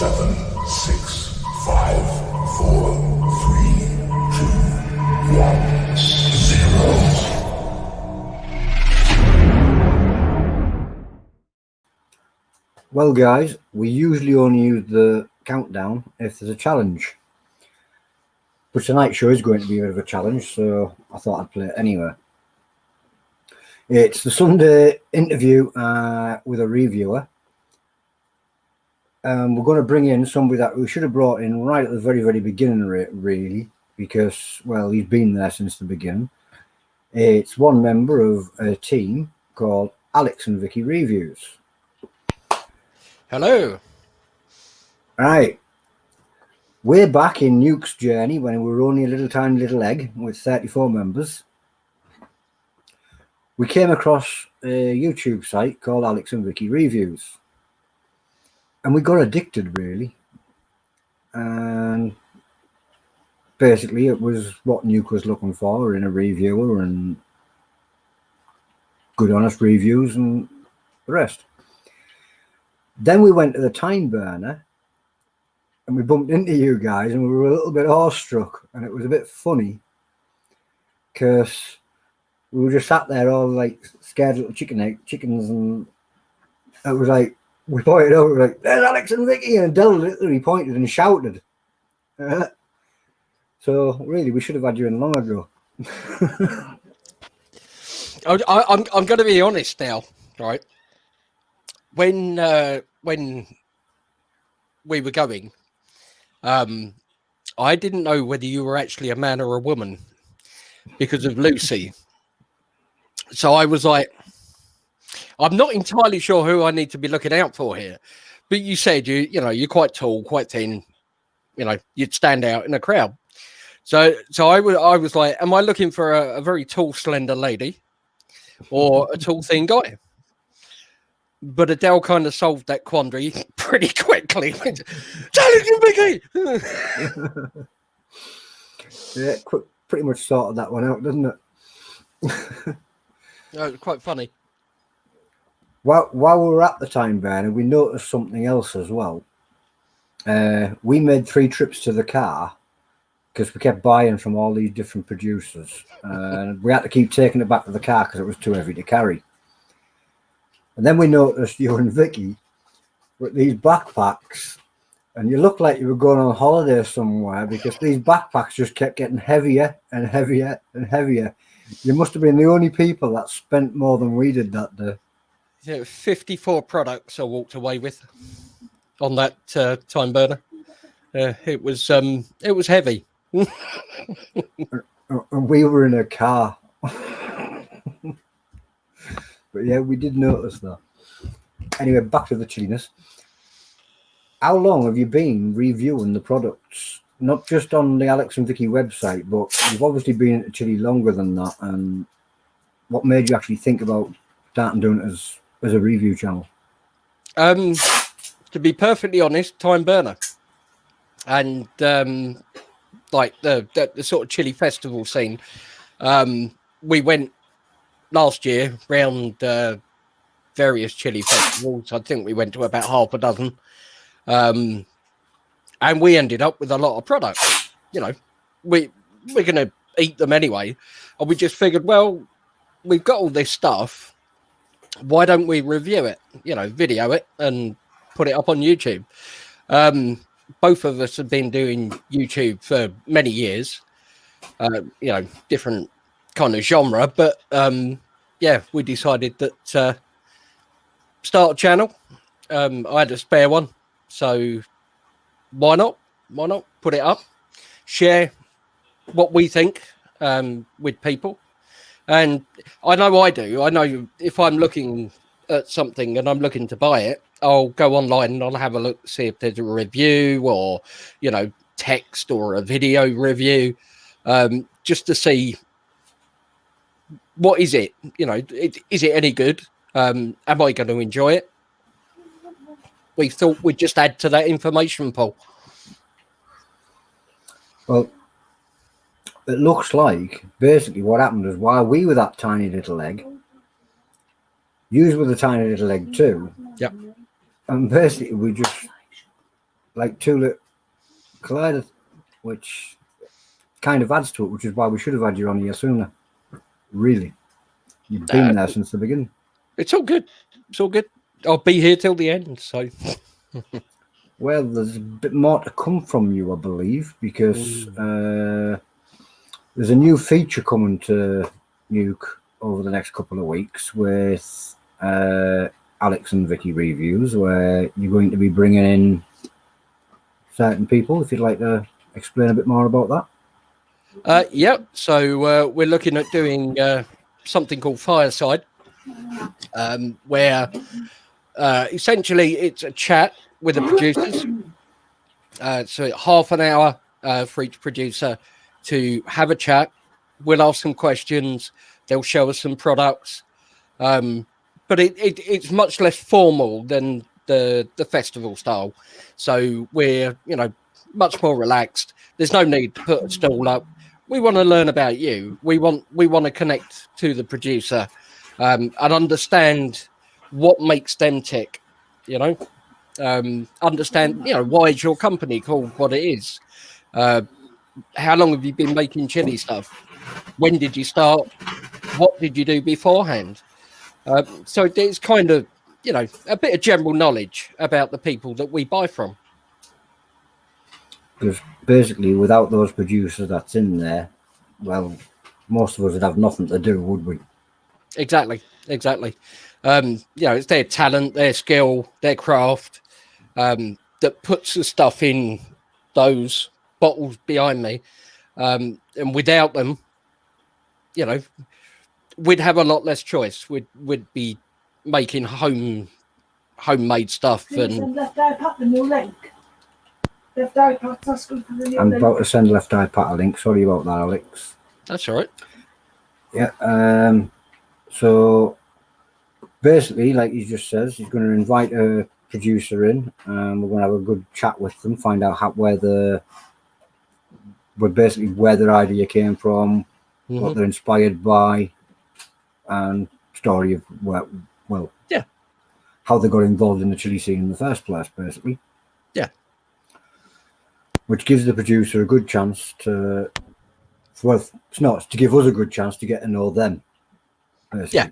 7, 6, 5, 4, 3, 2, 1, 0. Well, guys, we usually only use the countdown if there's a challenge. But tonight's show is going to be a bit of a challenge, so I thought I'd play it anyway. It's the Sunday interview with a reviewer. We're going to bring in somebody that we should have brought in right at the very, very beginning, really, because, well, he's been there since the beginning. It's one member of a team called Alex and Vicky Reviews. Hello. Right. Way back in Nuke's journey, when we were only a little tiny little egg with 34 members, we came across a YouTube site called Alex and Vicky Reviews. And we got addicted, really. And basically, it was what Nuke was looking for in a reviewer, and good, honest reviews and the rest. Then we went to the Time Burner, and we bumped into you guys, and we were a little bit awestruck, and it was a bit funny because we were just sat there all like scared little chickens, and it was like we pointed over, like, "There's Alex and Vicky," and Del literally pointed and shouted. So really, we should have had you in long ago. I'm going to be honest now, right? When we were going, I didn't know whether you were actually a man or a woman because of Lucy. So I was like, I'm not entirely sure who I need to be looking out for here. But you said you're quite tall, quite thin. You know, you'd stand out in a crowd. So I was like, am I looking for a very tall, slender lady or a tall, thin guy? But Adele kind of solved that quandary pretty quickly. Challenging Vicky! Yeah, pretty much sorted that one out, doesn't it? It's quite funny. While we were at the Time Burner, we noticed something else as well. We made 3 trips to the car because we kept buying from all these different producers. And we had to keep taking it back to the car because it was too heavy to carry. And then we noticed you and Vicky with these backpacks, and you looked like you were going on holiday somewhere because these backpacks just kept getting heavier and heavier and heavier. You must have been the only people that spent more than we did that day. Yeah, 54 products I walked away with on that Time Burner. It was heavy. And we were in a car. But yeah, we did notice that. Anyway, back to the chilliness. How long have you been reviewing the products? Not just on the Alex and Vicky website, but you've obviously been at Chilli longer than that. And what made you actually think about starting doing it as a review channel? To be perfectly honest, Time Burner. And like the sort of Chilli festival scene. We went last year round various Chilli festivals. I think we went to about half a dozen. And we ended up with a lot of products. You know, we're going to eat them anyway. And we just figured, well, we've got all this stuff. Why don't we review it? You know, video it and put it up on YouTube. Both of us have been doing YouTube for many years. You know, different kind of genre, but yeah, we decided that start a channel. I had a spare one, so why not put it up, share what we think with people. And I know if I'm looking at something and I'm looking to buy it, I'll go online and I'll have a look, see if there's a review or, you know, text or a video review, just to see what is it, you know, is it any good? Am I going to enjoy it? We thought we'd just add to that information pool. Well, it looks like basically what happened is while we were that tiny little egg, you were the tiny little egg too. Yep. And basically we just like two collider, which kind of adds to it, which is why we should have had you on here sooner. Really, you've been there since the beginning. It's all good. It's all good. I'll be here till the end. So, well, there's a bit more to come from you, I believe, because there's a new feature coming to Nuke over the next couple of weeks with Alex and Vicky reviews, where you're going to be bringing in certain people. If you'd like to explain a bit more about that. Yep. So we're looking at doing something called Fireside, where essentially it's a chat with the producers. So half an hour for each producer to have a chat. We'll ask some questions. They'll show us some products. But it's much less formal than the festival style. So we're, much more relaxed. There's no need to put a stall up. We want to learn about you. We want to connect to the producer and understand what makes them tick, understand, why is your company called what it is? How long have you been making chili stuff? When did you start? What did you do beforehand? So it's kind of, a bit of general knowledge about the people that we buy from. Because basically, without those producers that's in there, well, most of us would have nothing to do, would we? Exactly. It's their talent, their skill, their craft that puts the stuff in those bottles behind me. And without them, we'd have a lot less choice. We'd be making homemade stuff. And left eye pat the new link. Left eye pat asking for the new I'm link. about to send Left Eye Pat a link. Sorry about that, Alex. That's all right. Yeah. So basically, like he just says, he's going to invite a producer in, and we're going to have a good chat with them, find out where their idea came from, what they're inspired by, and story of how they got involved in the chili scene in the first place, basically. Yeah. Which gives the producer a good chance to, well, it's not to give us a good chance to get to know them, basically. Yeah.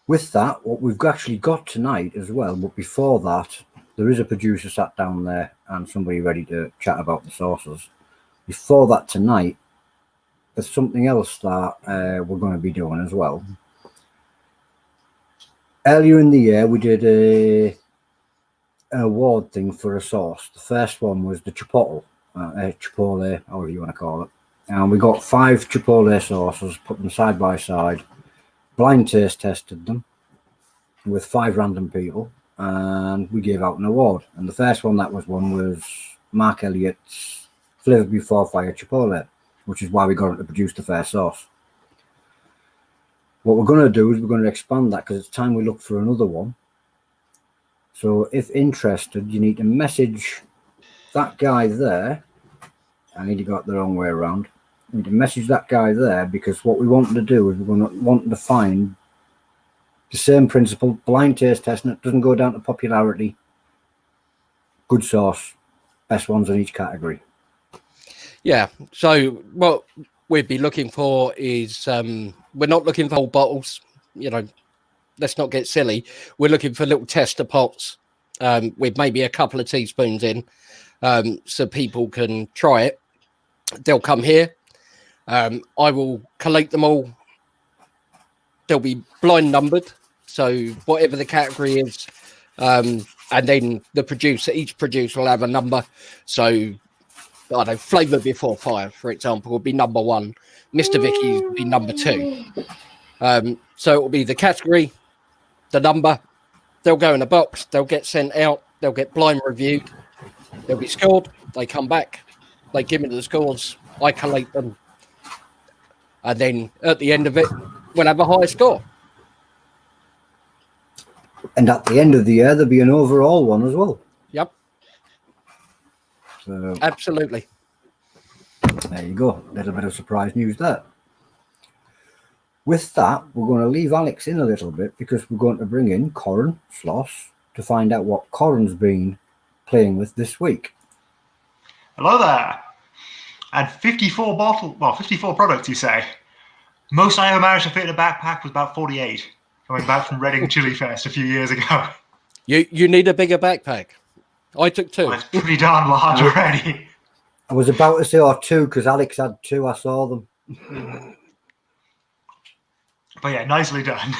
With that, what we've actually got tonight as well, but before that, there is a producer sat down there and somebody ready to chat about the sauces. Before that tonight, there's something else that we're going to be doing as well. Earlier in the year, we did an award thing for a sauce. The first one was the Chipotle, however you want to call it. And we got 5 Chipotle sauces, put them side by side, blind taste tested them with 5 random people, and we gave out an award. And the first one that was won was Mark Elliott's Flavor Before Fire Chipotle, which is why we got him to produce the first sauce. What we're going to do is we're going to expand that, because it's time we look for another one. So if interested, you need to message that guy there. I need to go the wrong way around. You need to message that guy there, because what we want to do is we're wanting to find the same principle, blind taste testing. It doesn't go down to popularity. Good sauce, best ones in each category. Yeah. So what we'd be looking for is we're not looking for whole bottles. Let's not get silly. We're looking for little tester pots with maybe a couple of teaspoons in, so people can try it. They'll come here. I will collate them all. They'll be blind numbered, so whatever the category is, and then each producer will have a number. So, I don't know, Flavor Before Fire, for example, will be number 1. Mr. Vicky's will be number 2. So it will be the category, the number. They'll go in a box. They'll get sent out. They'll get blind reviewed. They'll be scored. They come back. They give me the scores. I collate them. And then at the end of it, we'll have a high score. And at the end of the year, there'll be an overall one as well. Yep. So, absolutely. There you go. A little bit of surprise news there. With that, we're going to leave Alex in a little bit, because we're going to bring in Coran, Sloss, to find out what Coran's been playing with this week. Hello there. And 54 products, you say? Most I ever managed to fit in a backpack was about 48, coming back from Reading Chili Fest a few years ago. You need a bigger backpack. I took 2. Well, it's pretty darn large already. I was about to say or 2 because Alex had 2. I saw them. But yeah, nicely done.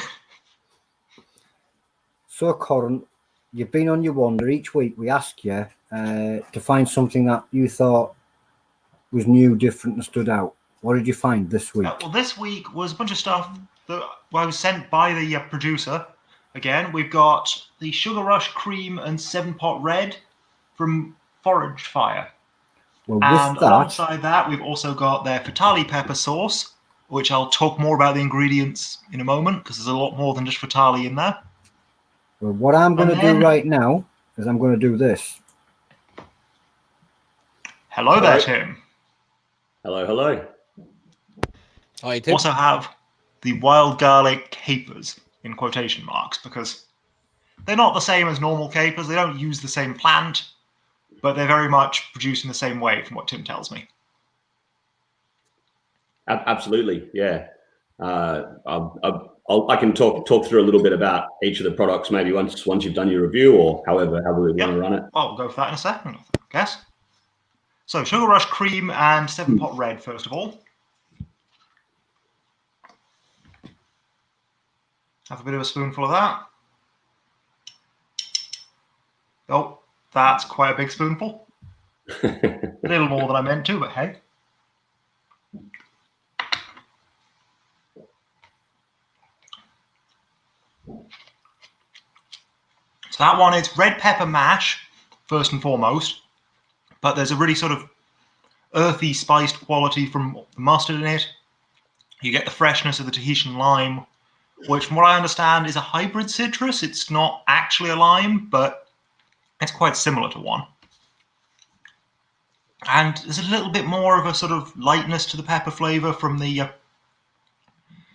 So, Coran, you've been on your wander. Each week we ask you to find something that you thought was new, different, and stood out. What did you find this week? Well, this week was a bunch of stuff that was sent by the producer. Again, we've got the Sugar Rush Cream and 7-Pot Red from Forage Fire. Well, And with that, alongside that, we've also got their Fatali pepper sauce, which I'll talk more about the ingredients in a moment, because there's a lot more than just Fatali in there. well, what I'm going to do right now is I'm going to do this. Hello there, Tim. Hello. Hi, Tim. Also have the wild garlic capers in quotation marks, because they're not the same as normal capers. They don't use the same plant, but they're very much produced in the same way from what Tim tells me. Absolutely, yeah. I can talk through a little bit about each of the products maybe once you've done your review, or however we want to run it. Well, we'll go for that in a second, I guess. So, Sugar Rush Cream and 7-Pot Red, first of all. Have a bit of a spoonful of that. Oh, that's quite a big spoonful. A little more than I meant to, but hey. So that one is red pepper mash, first and foremost. But there's a really sort of earthy, spiced quality from the mustard in it. You get the freshness of the Tahitian lime, which from what I understand is a hybrid citrus. It's not actually a lime, but it's quite similar to one. And there's a little bit more of a sort of lightness to the pepper flavor from the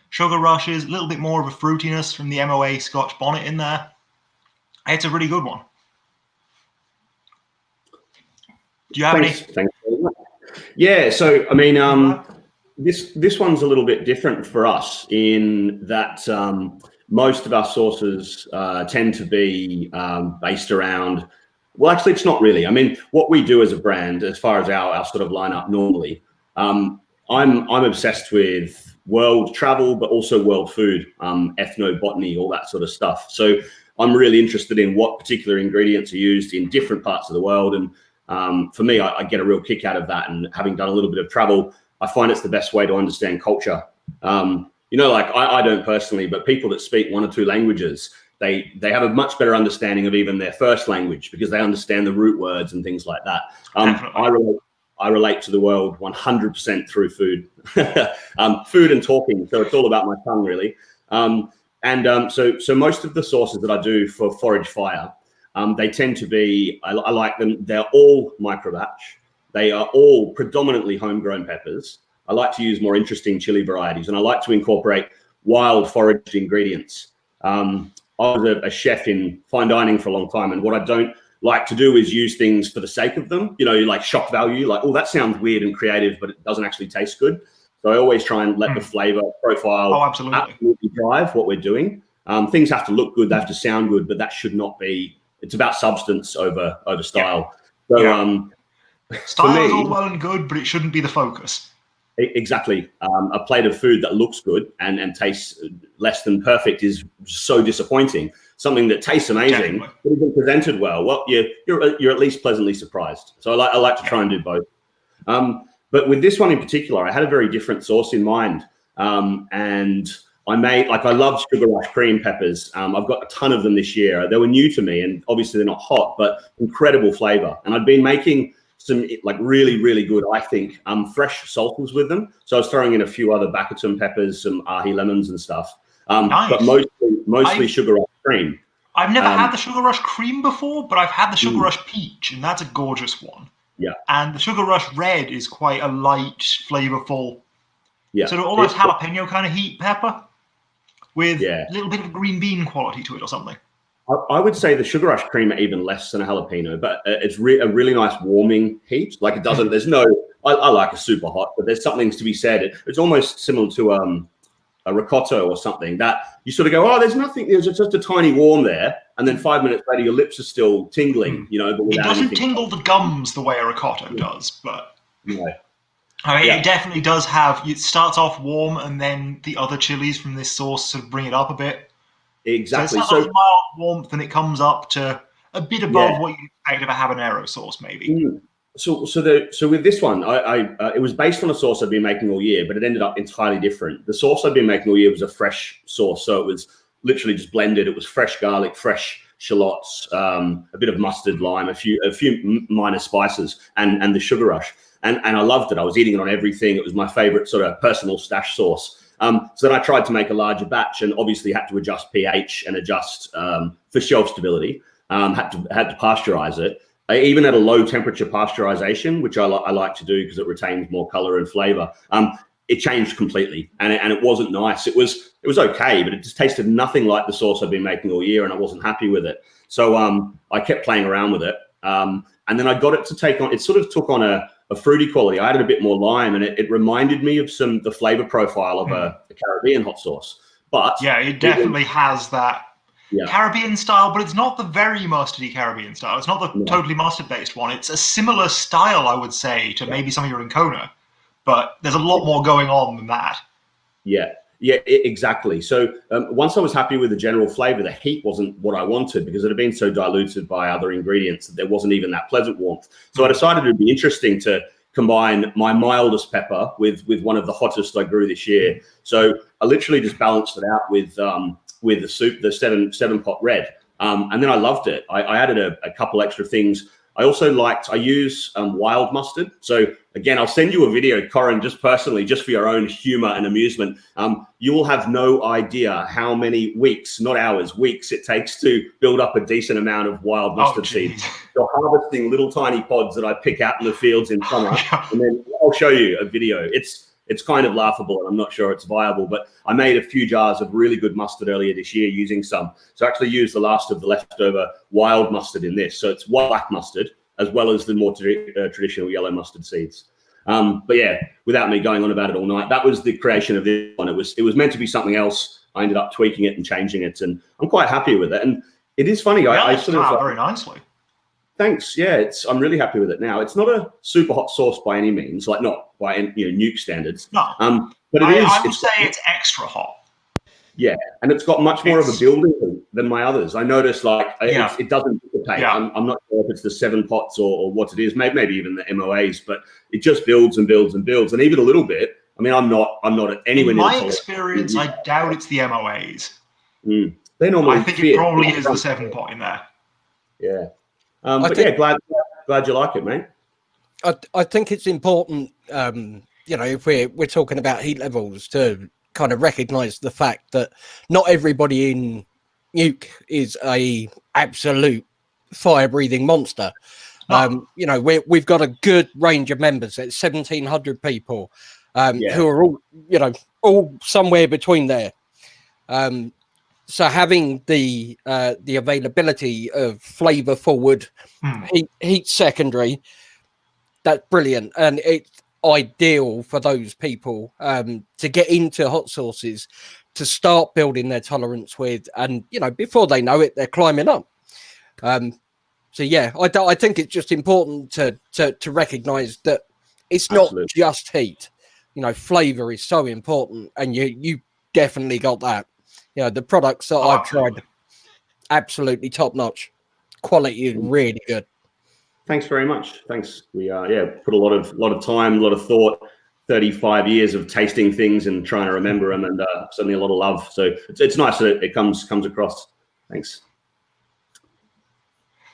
Sugar Rushes, a little bit more of a fruitiness from the MOA Scotch Bonnet in there. It's a really good one. Do you have any? Thanks very much. Yeah, so I mean, this one's a little bit different for us in that most of our sauces tend to be based around. Well, actually, it's not really. I mean, what we do as a brand, as far as our sort of lineup normally, I'm obsessed with world travel, but also world food, ethnobotany, all that sort of stuff. So I'm really interested in what particular ingredients are used in different parts of the world. And for me, I get a real kick out of that. And having done a little bit of travel, I find it's the best way to understand culture. Like I don't personally, but people that speak 1 or 2 languages, they have a much better understanding of even their first language because they understand the root words and things like that. I relate to the world 100% through food, food and talking. So it's all about my tongue, really. So most of the sauces that I do for Forage Fire, they tend to be, I like them. They're all micro batch. They are all predominantly homegrown peppers. I like to use more interesting chili varieties, and I like to incorporate wild foraged ingredients. I was a chef in fine dining for a long time, and what I don't like to do is use things for the sake of them, like shock value, like, oh, that sounds weird and creative, but it doesn't actually taste good. So I always try and let the flavor profile absolutely drive what we're doing. Things have to look good, they have to sound good, but that should not be, it's about substance over style. Yeah. So style is all well and good, but it shouldn't be the focus. Exactly. A plate of food that looks good and tastes less than perfect is so disappointing. Something that tastes amazing, but isn't presented well, you're at least pleasantly surprised. So I like to try and do both. But with this one in particular, I had a very different sauce in mind. And I love Sugar Rush cream peppers. I've got a ton of them this year. They were new to me, and obviously they're not hot, but incredible flavor. And I'd been making some really, really good, I think, fresh salsas with them. So I was throwing in a few other Bakatum peppers, some ahi lemons and stuff. Nice. But mostly Sugar Rush cream. I've never had the Sugar Rush cream before, but I've had the Sugar Rush peach, and that's a gorgeous one. Yeah. And the Sugar Rush red is quite a light, flavorful, sort of almost jalapeno kind of heat pepper with a little bit of a green bean quality to it or something. I would say the sugar rush cream even less than a jalapeno, but it's a really nice warming heat. Like it doesn't. There's no. I like a super hot, but there's something to be said. It's almost similar to a ricotta or something that you sort of go, oh, there's nothing. There's just a tiny warm there, and then 5 minutes later, your lips are still tingling. You know, but it doesn't anything. tingle the gums the way a ricotta does, but Yeah. I mean, it definitely does have. It starts off warm, and then the other chilies from this sauce sort of bring it up a bit. Exactly. So it's not a mild warmth, and it comes up to a bit above what you expect of a habanero sauce, maybe. So with this one, it was based on a sauce I'd been making all year, but it ended up entirely different. The sauce I'd been making all year was a fresh sauce, so it was literally just blended. It was fresh garlic, fresh shallots, a bit of mustard, lime, a few minor spices, and the sugar rush. And I loved it. I was eating it on everything. It was my favorite sort of personal stash sauce. So then I tried to make a larger batch, and obviously had to adjust pH and adjust for shelf stability. Had to pasteurize it. Even at a low temperature pasteurization, which I like to do because it retains more color and flavor. It changed completely, and it wasn't nice. It was okay, but it just tasted nothing like the sauce I've been making all year, and I wasn't happy with it. So I kept playing around with it, and then I got it to take on. It sort of took on a fruity quality. I added a bit more lime, and it reminded me of the flavor profile of a Caribbean hot sauce. But yeah, it definitely has that Caribbean style, but it's not the very mustardy Caribbean style. It's not the totally mustard based one. It's a similar style, I would say, to maybe some of your Ancona, but there's a lot more going on than that. Yeah, exactly. So once I was happy with the general flavor, the heat wasn't what I wanted because it had been so diluted by other ingredients that there wasn't even that pleasant warmth. So I decided it'd be interesting to combine my mildest pepper with one of the hottest I grew this year. So I literally just balanced it out with the soup, the seven pot red, and then I loved it. I added a couple extra things. I also I use wild mustard. So again, I'll send you a video, Coran, just personally, just for your own humor and amusement. You will have no idea how many weeks, not hours, weeks it takes to build up a decent amount of wild mustard seeds. You're harvesting little tiny pods that I pick out in the fields in summer, and then I'll show you a video. It's kind of laughable, and I'm not sure it's viable, but I made a few jars of really good mustard earlier this year using some. So I actually used the last of the leftover wild mustard in this. So it's black mustard as well as the more traditional yellow mustard seeds. But yeah, without me going on about it all night, that was the creation of this one. It was meant to be something else. I ended up tweaking it and changing it, and I'm quite happy with it. And it is funny. I sort of very nicely. Thanks. Yeah, I'm really happy with it now. It's not a super hot sauce by any means, like not by nuke standards. No, but I would say it's extra hot. Yeah, and it's got much more of a building than my others. I noticed it doesn't dissipate. Yeah. I'm not sure if it's the 7 pots or what it is, maybe even the MOAs, but it just builds and builds and builds, and even a little bit. I mean, I'm not at anywhere near. In my experience, I doubt it's the MOAs. They normally. I think it probably is the 7 pot in there. Yeah. Glad you like it, mate. I think it's important, if we're talking about heat levels, to kind of recognise the fact that not everybody in nuke is a absolute fire-breathing monster. No. We've got a good range of members. It's 1,700 people who are all somewhere between there. So having the availability of flavour forward, heat secondary, that's brilliant, and it's ideal for those people to get into hot sauces, to start building their tolerance with, and before they know it, they're climbing up. So yeah, I think it's just important to recognise that it's not just heat. Flavour is so important, and you definitely got that. The products that I've tried, absolutely top notch. Quality is really good. Thanks very much. Thanks. We put a lot of time, a lot of thought, 35 years of tasting things and trying to remember them, and certainly a lot of love. So it's nice that it comes across. Thanks.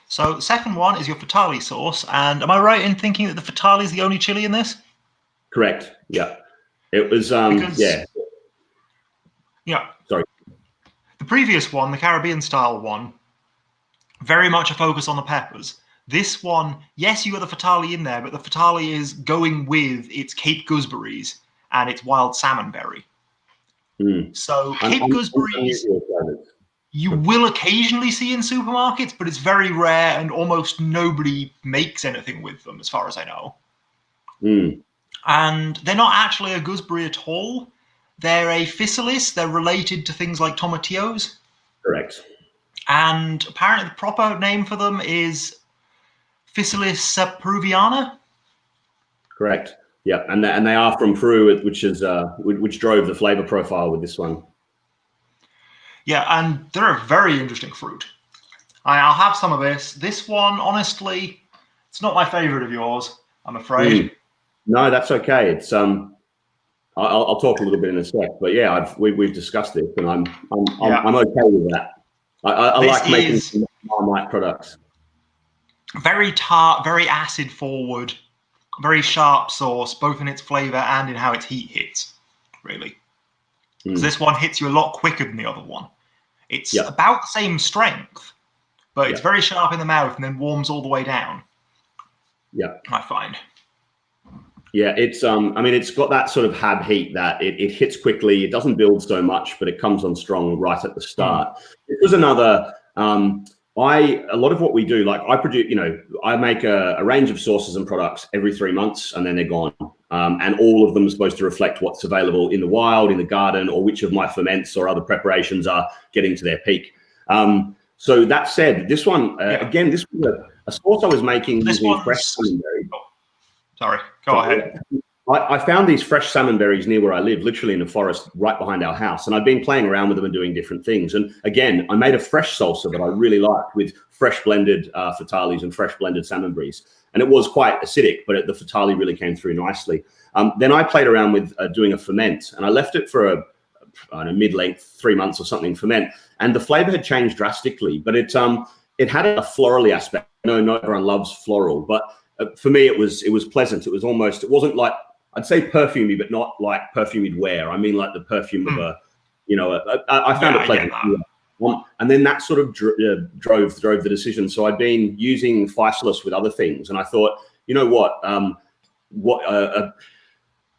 So the second one is your fatali sauce, and am I right in thinking that the fatali is the only chili in this? Correct. Yeah. It was. Yeah. Sorry. The previous one, the Caribbean style one, very much a focus on the peppers. This one, yes, you got the fatali in there, but the fatali is going with its Cape gooseberries and its wild salmon berry. So Cape gooseberries. you will occasionally see in supermarkets, but it's very rare and almost nobody makes anything with them, as far as I know. Mm. And they're not actually a gooseberry at all. They're a physalis. They're related to things like tomatillos. Correct. And apparently the proper name for them is Physalis peruviana. Correct. Yeah, and they are from Peru, which drove the flavor profile with this one. Yeah, and they're a very interesting fruit. I'll have some of this. This one, honestly, it's not my favorite of yours, I'm afraid. No, that's okay. It's I'll talk a little bit in a sec, but yeah, we've discussed this, and I'm okay with that. I like making Marmite products. Very tart, very acid forward, very sharp sauce, both in its flavor and in how its heat hits, really. So this one hits you a lot quicker than the other one. It's about the same strength, but it's very sharp in the mouth and then warms all the way down. Yeah, I find. Yeah, it's I mean, it's got that sort of hab heat that it hits quickly. It doesn't build so much, but it comes on strong right at the start. It was another. A lot of what we do, like I produce, I make a range of sauces and products every 3 months, and then they're gone. And all of them are supposed to reflect what's available in the wild, in the garden, or which of my ferments or other preparations are getting to their peak. So that said, this one again, this was a sauce I was making using fresh salmon berries. Sorry, go ahead. I found these fresh salmon berries near where I live, literally in the forest right behind our house. And I've been playing around with them and doing different things. And again, I made a fresh salsa that I really liked with fresh blended fatales and fresh blended salmon berries. And it was quite acidic, but the fatale really came through nicely. Then I played around with doing a ferment, and I left it for a mid-length 3 months or something ferment. And the flavor had changed drastically, but it had a florally aspect. I know not everyone loves floral, but for me, it was pleasant. It wasn't like, I'd say perfumey, but not like perfume you'd wear. I mean, like the perfume of I found it pleasant. And then that sort of drove the decision. So I'd been using physalis with other things, and I thought, you know what?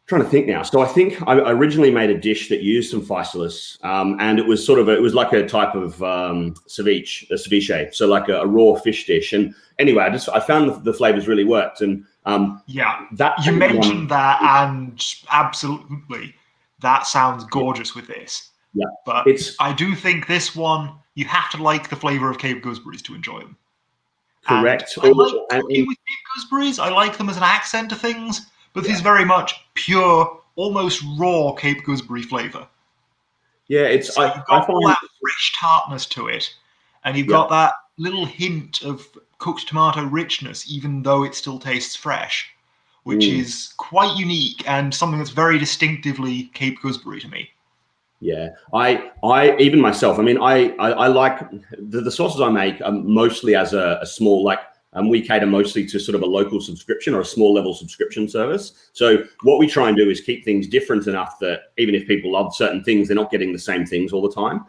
Trying to think now. So I think I originally made a dish that used some physalis, and it was like a type of ceviche, so like a raw fish dish. And anyway, I found the flavors really worked. And that you mentioned that, and absolutely, that sounds gorgeous with this. Yeah, but I do think this one, you have to like the flavor of Cape gooseberries to enjoy them. Correct. And I like cooking with Cape gooseberries. I like them as an accent to things, but this is very much pure, almost raw Cape gooseberry flavor. Yeah, you've got all that fresh tartness to it, and you've got that little hint of cooked tomato richness, even though it still tastes fresh, which is quite unique and something that's very distinctively Cape gooseberry to me. Yeah, I even myself, I mean, I like the sauces I make mostly as a small, like, we cater mostly to sort of a local subscription or a small level subscription service. So what we try and do is keep things different enough that even if people love certain things, they're not getting the same things all the time.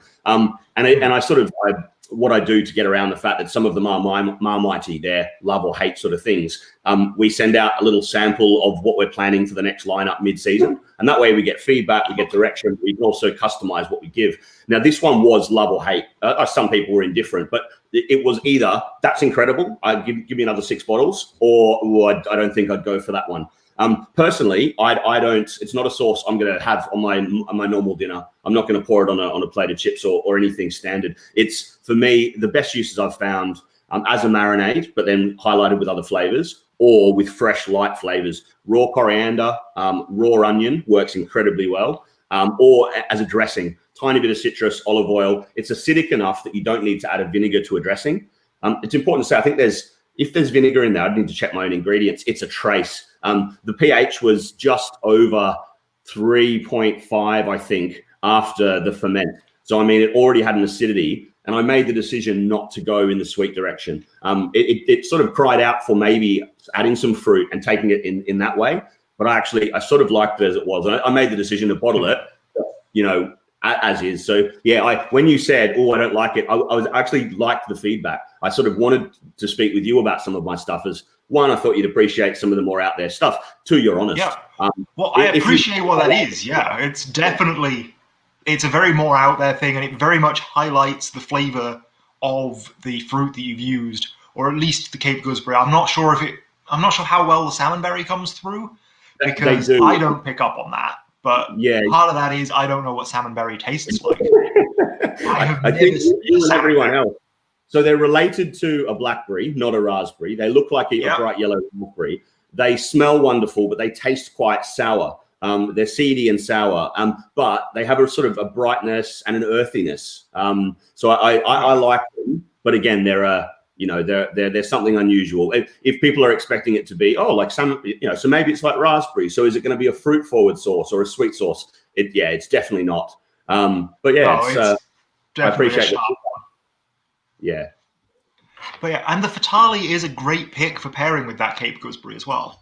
What I do to get around the fact that some of them are Marmitey, they're love or hate sort of things. We send out a little sample of what we're planning for the next lineup mid-season. And that way we get feedback, we get direction. We can also customize what we give. Now, this one was love or hate. Some people were indifferent, but it was either, that's incredible, give me another 6 bottles, or I don't think I'd go for that one. Personally, I don't. It's not a sauce I'm going to have on my normal dinner. I'm not going to pour it on a plate of chips or anything standard. It's, for me, the best uses I've found as a marinade, but then highlighted with other flavors or with fresh light flavors. Raw coriander, raw onion works incredibly well, or as a dressing. Tiny bit of citrus, olive oil. It's acidic enough that you don't need to add a vinegar to a dressing. It's important to say, I think if there's vinegar in there, I'd need to check my own ingredients. It's a trace. The pH was just over 3.5, I think, after the ferment. So, I mean, it already had an acidity, and I made the decision not to go in the sweet direction. It sort of cried out for maybe adding some fruit and taking it in that way. But I sort of liked it as it was. And I made the decision to bottle it, as is. So, yeah, when you said, I don't like it, I was actually liked the feedback. I sort of wanted to speak with you about some of my stuff as, one, I thought you'd appreciate some of the more out there stuff. Two, you're honest. Yeah. Well, I appreciate what that is. Yeah, it's definitely it's a very more out there thing, and it very much highlights the flavor of the fruit that you've used, or at least the Cape gooseberry. I'm not sure how well the salmonberry comes through, because I don't pick up on that. But part of that is I don't know what salmonberry tastes like. I think you and everyone else. So they're related to a blackberry, not a raspberry. They look like a bright yellow raspberry. They smell wonderful, but they taste quite sour. They're seedy and sour, but they have a sort of a brightness and an earthiness. So I like them, but again, they're something unusual. If people are expecting it to be, like some, so maybe it's like raspberry. So is it going to be a fruit forward sauce or a sweet sauce? It's definitely not. But yeah, I appreciate it. Yeah. But yeah, and the Fatali is a great pick for pairing with that Cape gooseberry as well.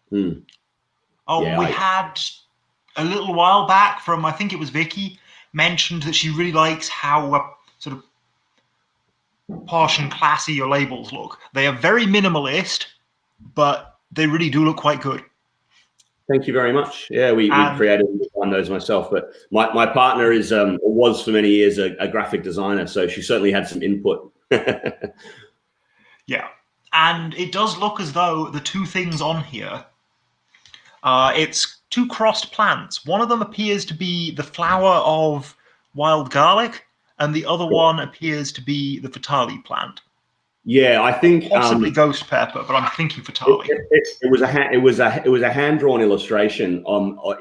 We had a little while back from, I think it was Vicky, mentioned that she really likes how sort of posh and classy your labels look. They are very minimalist, but they really do look quite good. Thank you very much. Yeah, we created one of those myself, but my partner was for many years a graphic designer, so she certainly had some input. Yeah, and it does look as though the two things on here, it's two crossed plants. One of them appears to be the flower of wild garlic, and the other one appears to be the Fatali plant. Yeah, I think possibly ghost pepper, but I'm thinking Fatali. It was a hand drawn illustration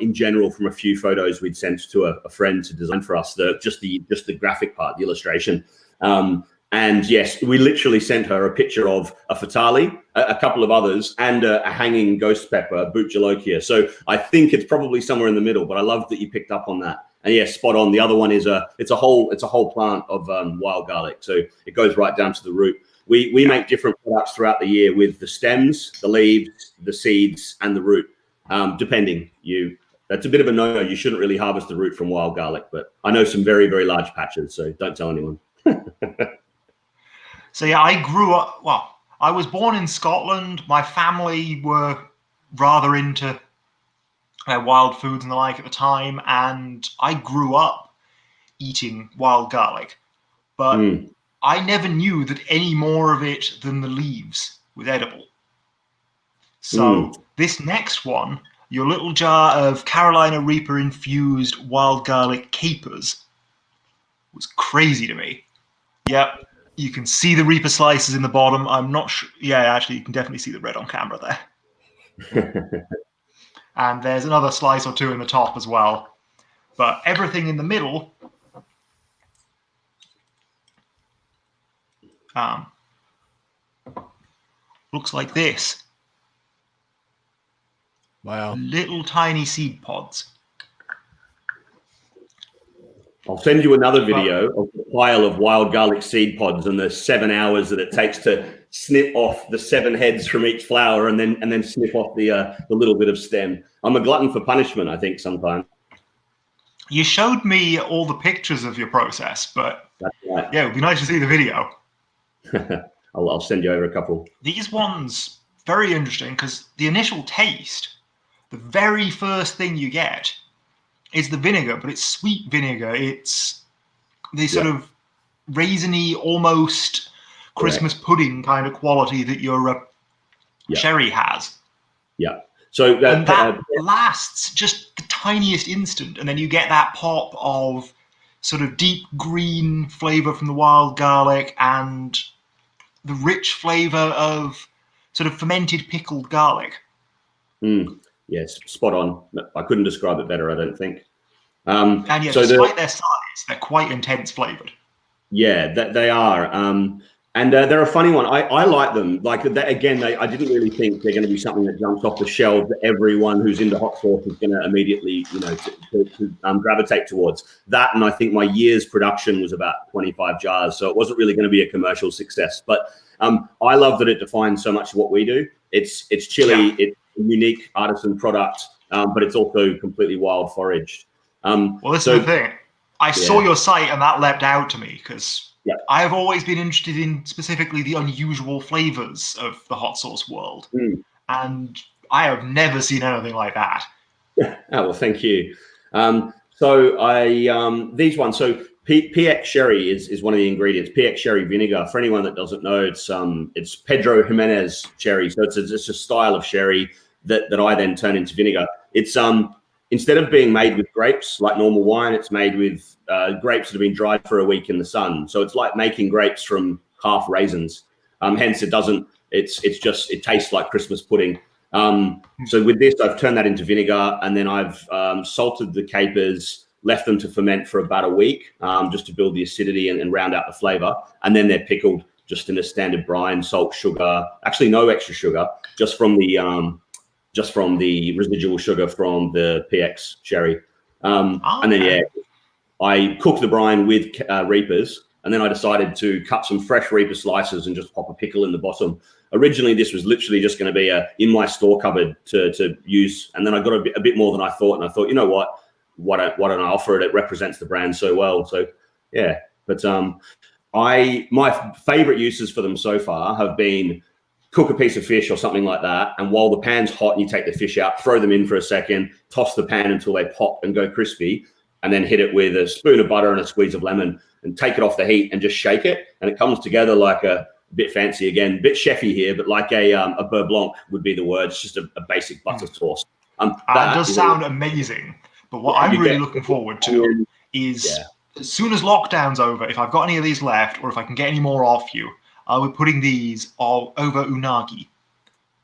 in general from a few photos we'd sent to a friend to design for us. Just the graphic part, the illustration. And yes, we literally sent her a picture of a Fatali, a couple of others, and a hanging ghost pepper, Buccioloquia. So I think it's probably somewhere in the middle. But I love that you picked up on that. And yes, spot on. The other one is it's a whole plant of wild garlic, so it goes right down to the root. We make different products throughout the year with the stems, the leaves, the seeds, and the root. Depending, that's a bit of a no-no. You shouldn't really harvest the root from wild garlic, but I know some very, very large patches, so don't tell anyone. So yeah, I grew up. Well, I was born in Scotland. My family were rather into wild foods and the like at the time, and I grew up eating wild garlic, but I never knew that any more of it than the leaves was edible. So this next one, your little jar of Carolina Reaper infused wild garlic capers, was crazy to me. Yep, you can see the Reaper slices in the bottom. I'm not sure. Yeah, actually, you can definitely see the red on camera there. And there's another slice or two in the top as well. But everything in the middle looks like this. Wow. Little tiny seed pods. I'll send you another video of the pile of wild garlic seed pods and the 7 hours that it takes to snip off the 7 heads from each flower and then snip off the little bit of stem. I'm a glutton for punishment, I think, sometimes. You showed me all the pictures of your process, but That's right. yeah, it would be nice to see the video. I'll send you over a couple. These ones, very interesting, because the initial taste, the very first thing you get is the vinegar, but it's sweet vinegar. It's the sort of raisiny, almost Christmas pudding kind of quality that your sherry has. Yeah. So that lasts just the tiniest instant, and then you get that pop of sort of deep green flavor from the wild garlic and the rich flavor of sort of fermented pickled garlic. Yes, spot on. I couldn't describe it better, I don't think. And yeah, so despite their size, they're quite intense flavored. Yeah, they are. And they're a funny one. I like them. Like again, I didn't really think they're going to be something that jumps off the shelf that everyone who's into hot sauce is going to immediately, to gravitate towards. That, and I think my year's production was about 25 jars, so it wasn't really going to be a commercial success. But I love that it defines so much of what we do. It's chili. It's a unique artisan product, but it's also completely wild foraged. Well, this is the thing. I saw your site and that leapt out to me because I have always been interested in specifically the unusual flavors of the hot sauce world. And I have never seen anything like that. Oh, well, thank you. So these ones. So PX sherry is one of the ingredients. PX sherry vinegar. For anyone that doesn't know, it's Pedro Jimenez sherry. So it's a style of sherry that I then turn into vinegar. It's instead of being made with grapes like normal wine, it's made with grapes that have been dried for a week in the sun. So it's like making grapes from half raisins. Hence, it tastes like Christmas pudding. So with this, I've turned that into vinegar, and then I've salted the capers, left them to ferment for about a week, just to build the acidity and round out the flavor. And then they're pickled just in a standard brine, salt, sugar. Actually, no extra sugar, just from the residual sugar from the PX sherry. And then I cooked the brine with reapers, and then I decided to cut some fresh reaper slices and just pop a pickle in the bottom. Originally, this was literally just going to be in my store cupboard to use, and then I got a bit more than I thought, and I thought, you know what? Why don't I offer it? It represents the brand so well. So yeah, but my favorite uses for them so far have been cook a piece of fish or something like that, and while the pan's hot and you take the fish out, throw them in for a second, toss the pan until they pop and go crispy, and then hit it with a spoon of butter and a squeeze of lemon, and take it off the heat and just shake it, and it comes together like a bit fancy again, a bit chefy here, but like a beurre blanc would be the word. It's just a basic butter sauce. That does sound amazing. But what I'm really looking forward to is, as soon as lockdown's over, if I've got any of these left, or if I can get any more off you, I'll be putting these all over unagi,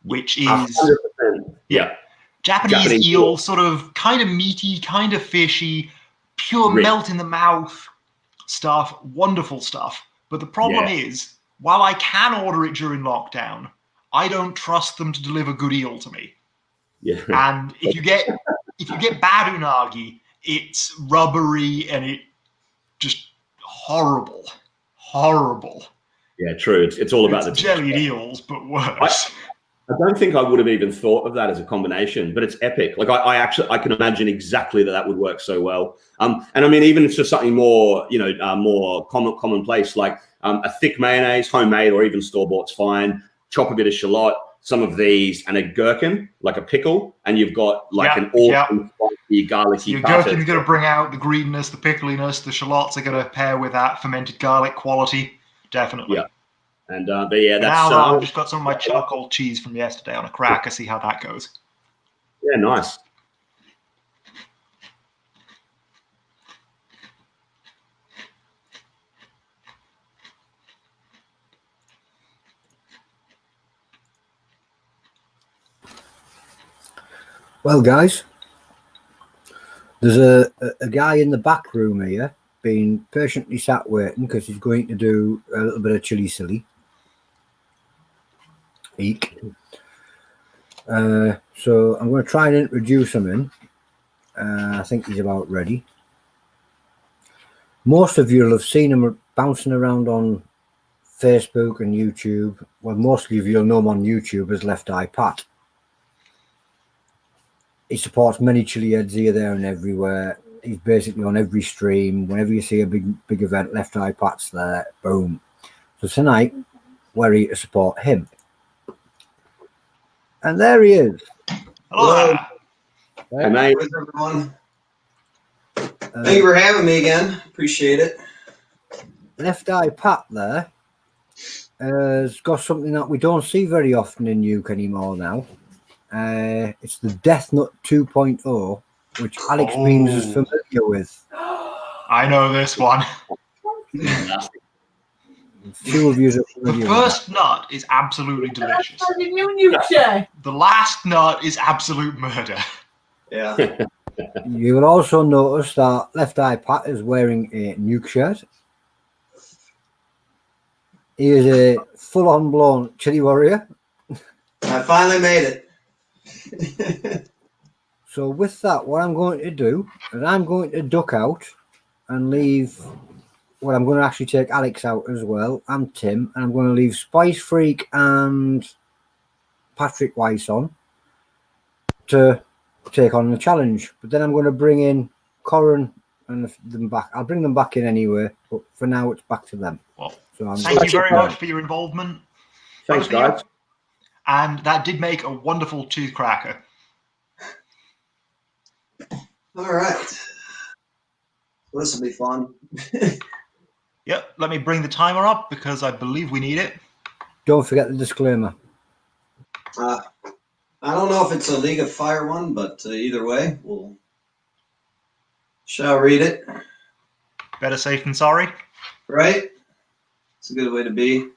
which is 100%. Japanese eel, sort of kind of meaty, kind of fishy, pure melt in the mouth stuff, wonderful stuff. But the problem is, while I can order it during lockdown, I don't trust them to deliver good eel to me. Yeah. And if you get bad unagi, it's rubbery and it just horrible. Yeah, true. It's all about the jellied eels, but worse. I don't think I would have even thought of that as a combination, but it's epic. Like I can imagine exactly that would work so well. And I mean, even it's just something more, more commonplace, like a thick mayonnaise, homemade or even store-bought's fine. Chop a bit of shallot, some of these, and a gherkin, like a pickle, and you've got like an awesome spicy, garlicky. Your gherkin's going to bring out the greenness, the pickliness. The shallots are going to pair with that fermented garlic quality. Definitely. Yeah. And but yeah, that's. Now I've just got some of my charcoal cheese from yesterday on a cracker. See how that goes. Yeah, nice. Well, guys, there's a guy in the back room here being patiently sat waiting because he's going to do a little bit of chili silly. Eek. So I'm going to try and introduce him in. I think he's about ready. Most of you will have seen him bouncing around on Facebook and YouTube. Well, mostly of you will know him on YouTube as Left Eye Pat. He supports many Chilli-heads here, there, and everywhere. He's basically on every stream. Whenever you see a big event, Left Eye Pat's there. Boom. So tonight, we're here to support him. And there he is. Hello. Hey, mate. Hey, everyone. Thank you for having me again. Appreciate it. Left Eye Pat there has got something that we don't see very often in Nuke anymore now. It's the Death Nut 2.0, which Alex Beams is familiar with. I know this one. Few of you are The familiar first nut is absolutely delicious. The last nut is absolute murder. Yeah. You will also notice that Left Eye Pat is wearing a Nuke shirt. He is a full-on blown chili warrior. I finally made it. So with that, what I'm going to do is I'm going to duck out and leave. Well, I'm going to actually take Alex out as well. I'm Tim, and I'm going to leave Spice Freak and Patrick Weiss on to take on the challenge. But then I'm going to bring in Coran and them back. I'll bring them back in anyway, but for now it's back to them. Well, so thank you very much for your involvement. Thanks, guys. And that did make a wonderful cheese cracker. All right. This will be fun. Yep, let me bring the timer up because I believe we need it. Don't forget the disclaimer. I don't know if it's a League of Fire one, but either way, we'll shall read it. Better safe than sorry. Right? It's a good way to be.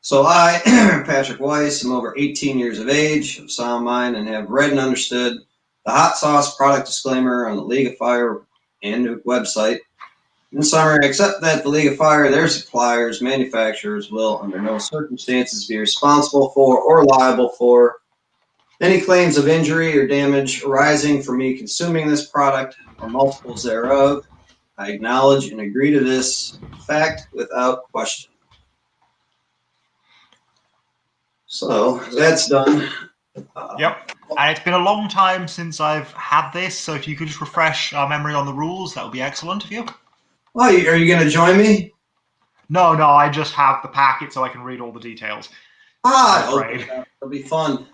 So I, Patrick Weiss, am over 18 years of age, of sound mind, and have read and understood the hot sauce product disclaimer on the League of Fire and Nuke website. In summary, except that the League of Fire, their suppliers, manufacturers will, under no circumstances, be responsible for or liable for any claims of injury or damage arising from me consuming this product or multiples thereof. I acknowledge and agree to this fact without question. So that's done. Yep. And it's been a long time since I've had this, so if you could just refresh our memory on the rules, that would be excellent of you. Oh, are you going to join me? No, I just have the packet so I can read all the details. Okay. It'll be fun.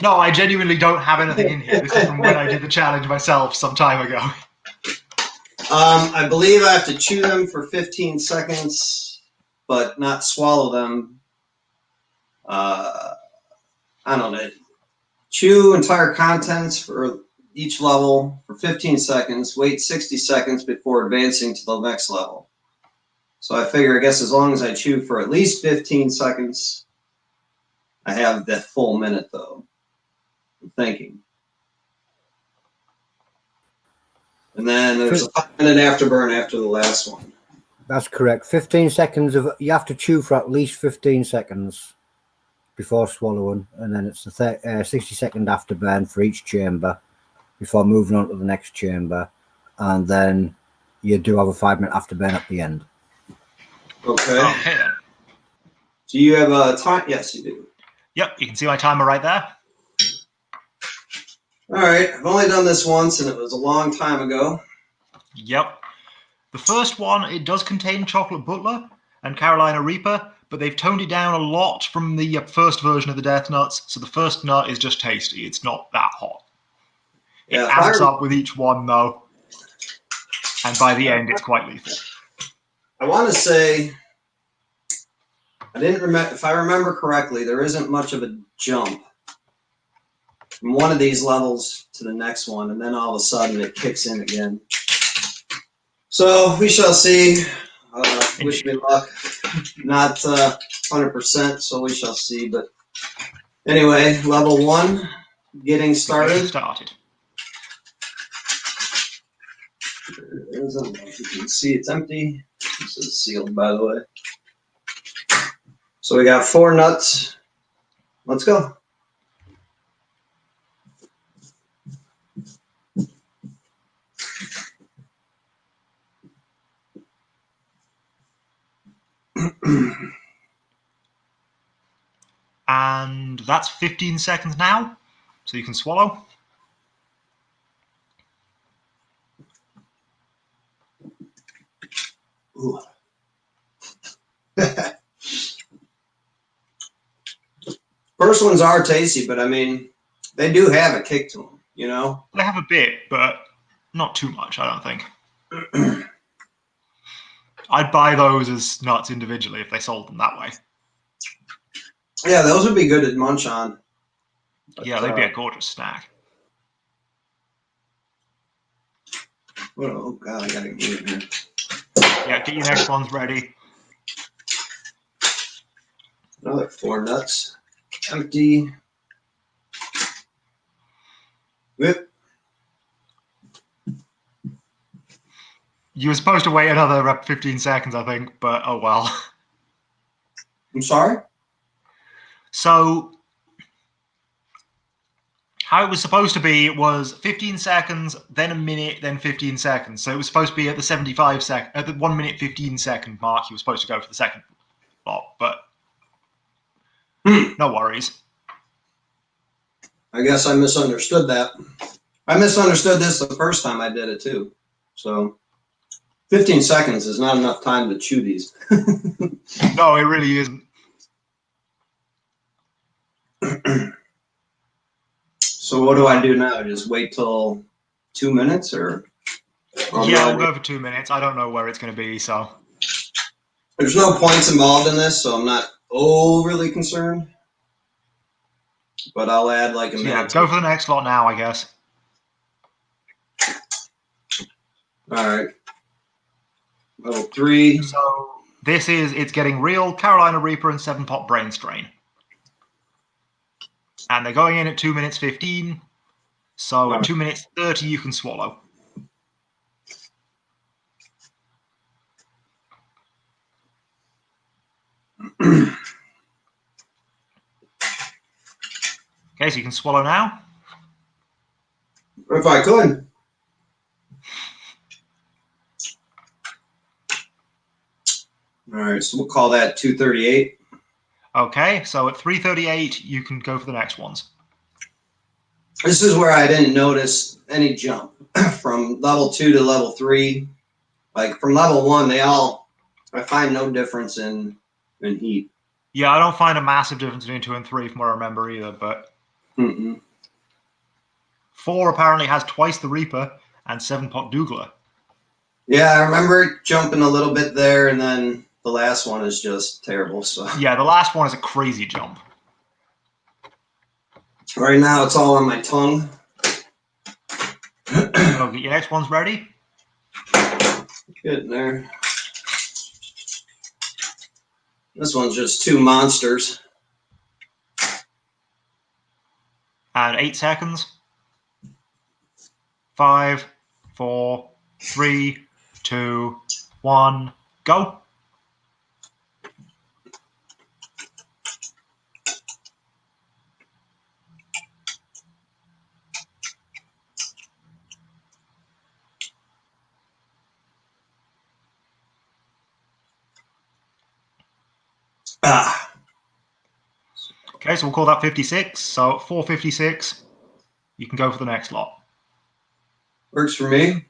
No, I genuinely don't have anything in here. This is from when I did the challenge myself some time ago. I believe I have to chew them for 15 seconds, but not swallow them. I don't know. Chew entire contents for each level for 15 seconds. Wait 60 seconds before advancing to the next level. So I figure, I guess, as long as I chew for at least 15 seconds, I have that full minute, though. I'm thinking. And then there's a 5-minute afterburn after the last one. That's correct. 15 seconds of you have to chew for at least 15 seconds before swallowing, and then it's a 60-second afterburn for each chamber before moving on to the next chamber, and then you do have a 5-minute afterburn at the end. Okay. Do you have a time? Yes, you do. Yep, you can see my timer right there. All right. I've only done this once, and it was a long time ago. Yep. The first one, it does contain chocolate butler and Carolina Reaper, but they've toned it down a lot from the first version of the Death Nuts, so the first nut is just tasty. It's not that hot. It adds up with each one, though, and by the end, it's quite lethal. I want to say, I didn't remember. If I remember correctly, there isn't much of a jump from one of these levels to the next one, and then all of a sudden it kicks in again. So we shall see. Wish me luck. Not 100%, so we shall see. But anyway, level 1, getting started. There it is. You can see it's empty. This is sealed, by the way. So we got 4 nuts. Let's go. And that's 15 seconds now, so you can swallow. Ooh. First ones are tasty, but I mean, they do have a kick to them, you know? They have a bit, but not too much, I don't think. I'd buy those as nuts individually if they sold them that way. Yeah, those would be good to munch on. But, yeah, they'd be a gorgeous snack. Oh, God, I gotta get in here. Yeah, get your next ones ready. Another 4 nuts. Empty. Whip. You were supposed to wait another 15 seconds, I think, but oh well. I'm sorry? So, how it was supposed to be was 15 seconds, then a minute, then 15 seconds. So it was supposed to be at the 1 minute 15 second mark. You were supposed to go for the second lot, but no worries. I guess I misunderstood that. I misunderstood this the first time I did it too. So 15 seconds is not enough time to chew these. No, it really isn't. So what do I do now? Just wait till 2 minutes or? Yeah, we'll go for 2 minutes. I don't know where it's going to be, so. There's no points involved in this, so I'm not overly concerned. But I'll add like a minute. Yeah, go for the next lot now, I guess. All right. Level 3. So it's getting real Carolina Reaper and 7-pot Brain Strain. And they're going in at 2 minutes 15. So at 2 minutes 30, you can swallow. Okay, so you can swallow now. If I could. All right, so we'll call that 238. Okay, so at 3:38, you can go for the next ones. This is where I didn't notice any jump from level 2 to level 3. Like from level 1, I find no difference in heat. Yeah, I don't find a massive difference between 2 and 3 from what I remember either, but 4 apparently has twice the Reaper and 7-pot Dougla. Yeah, I remember jumping a little bit there, and then the last one is just terrible. So yeah, the last one is a crazy jump. Right now, it's all on my tongue. So get your next ones ready. Getting there. This one's just 2 monsters. And 8 seconds. 5, 4, 3, 2, 1, go. Okay, so we'll call that 56. So 4:56, you can go for the next lot. Works for me.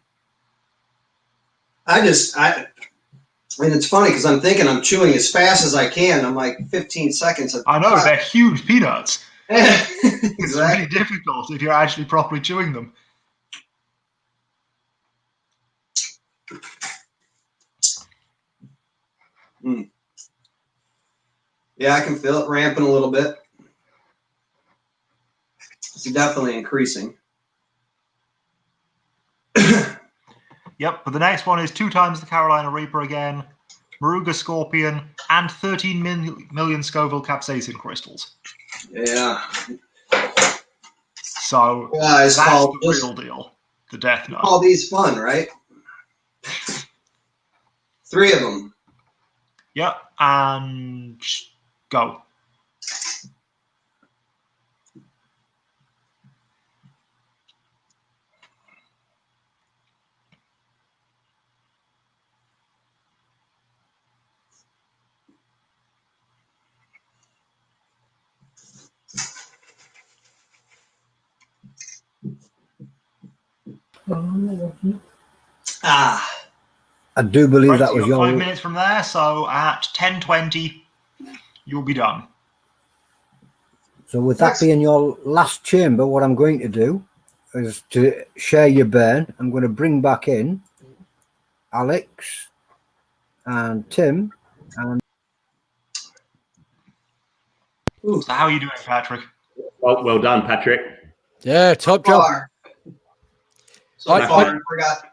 I mean, it's funny because I'm thinking I'm chewing as fast as I can. I'm like 15 seconds. I know, they're huge peanuts. Exactly. It's really difficult if you're actually properly chewing them. Yeah, I can feel it ramping a little bit. It's definitely increasing. Yep, but the next one is 2 times the Carolina Reaper again, Maruga Scorpion, and 13 million Scoville capsaicin crystals. Yeah. So it's that's called the real deal. The Death Note. All these fun, right? 3 of them. Yep, and go. I do believe Right, that so was you've got your 5 minutes from there, so at 10:20, you'll be done. So with that being your last chamber, what I'm going to do is to share your burn. I'm going to bring back in Alex and Tim. And So how are you doing, Patrick? Well done, Patrick. Yeah, top job. So far, I forgot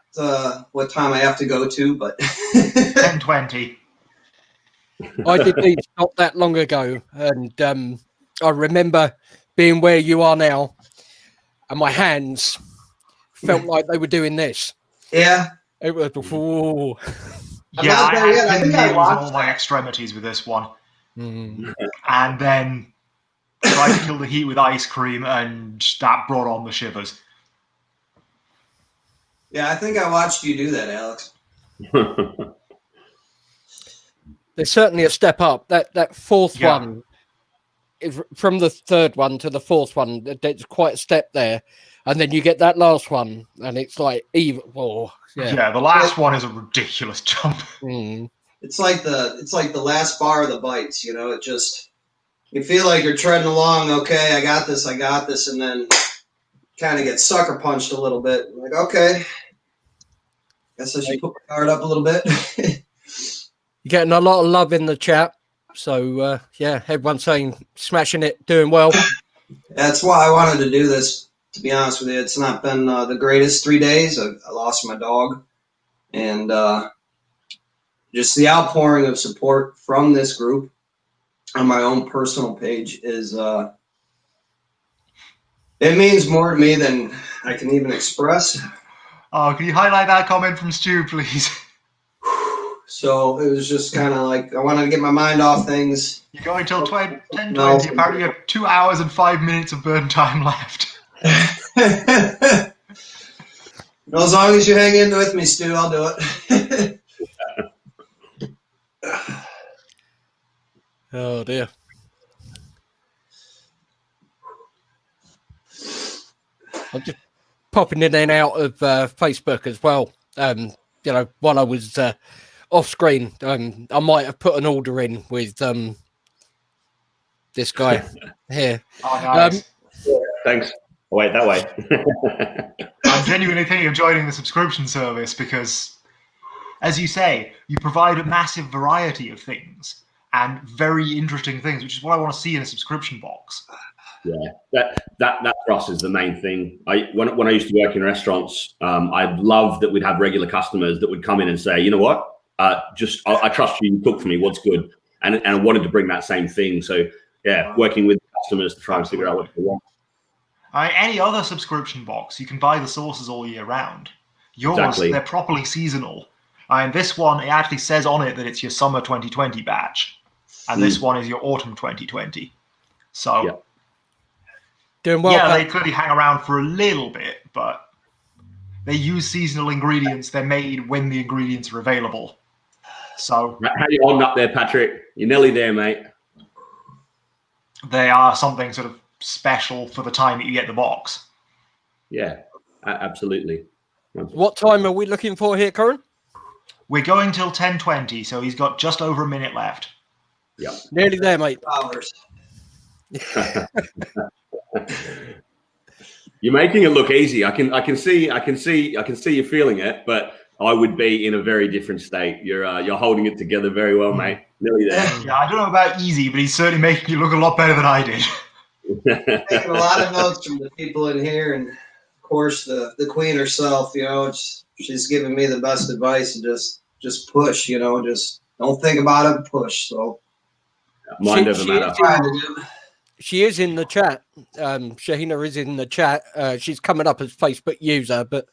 what time I have to go to, but 10:20. I did these not that long ago, and I remember being where you are now, and my hands felt like they were doing this. Yeah. It was. Ooh. Yeah, I had think needles I in watched all my that. extremities with this one. Mm. And then tried to kill the heat with ice cream, and that brought on the shivers. Yeah, I think I watched you do that, Alex. There's certainly a step up. That fourth Yeah. one, from the third one to the fourth one, there's quite a step there, and then you get that last one, and it's like even. Oh, Yeah, the last one is a ridiculous jump. Mm. It's like the last bar of the bites, you know. It just, you feel like you're treading along. Okay, I got this, and then kind of get sucker punched a little bit. I'm like, okay, guess I should put my guard up a little bit. You're getting a lot of love in the chat. So, yeah, everyone's saying smashing it, doing well. That's why I wanted to do this, to be honest with you. It's not been the greatest 3 days. I lost my dog. And just the outpouring of support from this group on my own personal page is, it means more to me than I can even express. Oh, can you highlight that comment from Stu, please? So it was just kind of like I wanted to get my mind off things. You're going till 10:20. No. Apparently, you have 2 hours and 5 minutes of burn time left. As long as you hang in with me, Stu, I'll do it. Oh, dear. I'm just popping in and out of Facebook as well. You know, while I was off screen, I might have put an order in with this guy here. Oh, nice. Thanks. Oh, wait, that way. I'm genuinely thinking of joining the subscription service because, as you say, you provide a massive variety of things and very interesting things, which is what I want to see in a subscription box. Yeah, that for us is the main thing. When I used to work in restaurants, I loved that we'd have regular customers that would come in and say, you know what, I trust you. You cook for me. What's good? And I wanted to bring that same thing. So yeah, working with customers to try and figure out what they want. Any other subscription box, you can buy the sauces all year round. Yours, Exactly. They're properly seasonal. And this one, it actually says on it that it's your summer 2020 batch, and this one is your autumn 2020. So. Yeah. Doing well. Yeah, Pat. they clearly hang around for a little bit, but they use seasonal ingredients. They're made when the ingredients are available. So How you holding up there, Patrick? You're nearly there, mate. they are something sort of special for the time that you get the box. Yeah, absolutely. What time are we looking for here, Coran? We're going till 10:20, so he's got just over a minute left. Yeah. Nearly there, mate. Hours. You're making it look easy. I can see you feeling it, but I would be in a very different state. You're holding it together very well, mate. Nearly there. Yeah, I don't know about easy, but he's certainly making you look a lot better than I did. Taking a lot of notes from the people in here, and of course the queen herself. You know, she's giving me the best advice to just push. You know, just don't think about it, push. So Mind over matter. She is in the chat. Shahina is in the chat. She's coming up as Facebook user, but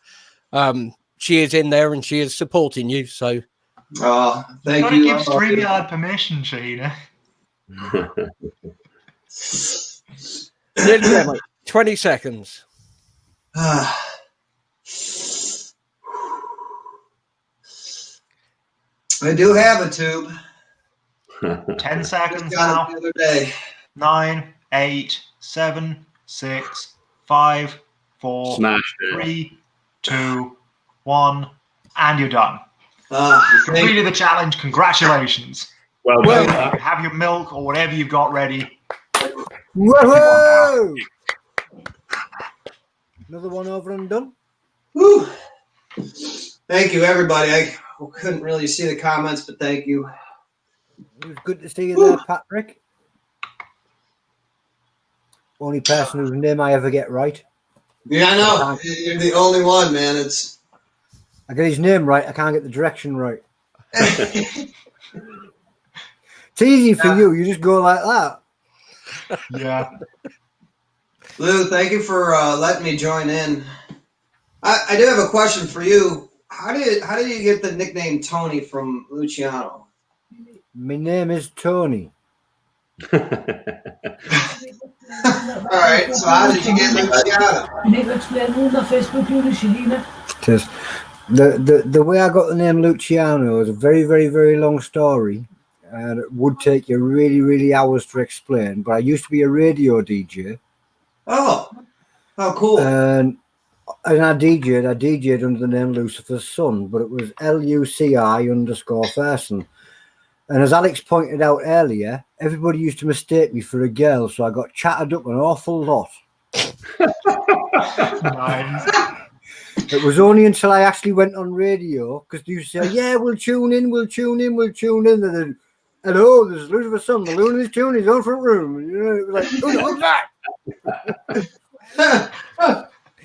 she is in there and she is supporting you. So, thank you. you. Give StreamYard permission, Shahina. nearly there, mate. 20 seconds. I do have a tube. 10 seconds Got now. it the other day. 9, 8, 7, 6, 5, 4, Smashed it. 3, 2, 1, and you're done. Thank Completed the challenge. Congratulations. Well You done. can have your milk or whatever you've got ready. Woohoo! Another one over and done. Whew. Thank you, everybody. I couldn't really see the comments, but thank you. It was good to see you there, Patrick. Only person whose name I ever get right. Yeah, I know. You're the only one, man. It's I get his name right. I can't get the direction right. It's easy for you. You just go like that. Yeah. Lou, thank you for letting me join in. I do have a question for you. How did you get the nickname Tony from Luciano? My name is Tony. All right, so how did you get Luciano? Because the way I got the name Luciano is a very, very, very long story, and it would take you really, really hours to explain. But I used to be a radio DJ. Oh, how cool! And I DJ'd under the name Lucifer's Son, but it was LUCI_Ferson. And as Alex pointed out earlier, everybody used to mistake me for a girl, so I got chatted up an awful lot. Nice. It was only until I actually went on radio because you say, "Yeah, we'll tune in." And then, "Hello, this is Lucifer Son. The loon is tuning. He's on front room." And, it was like, "Who the hell's that?"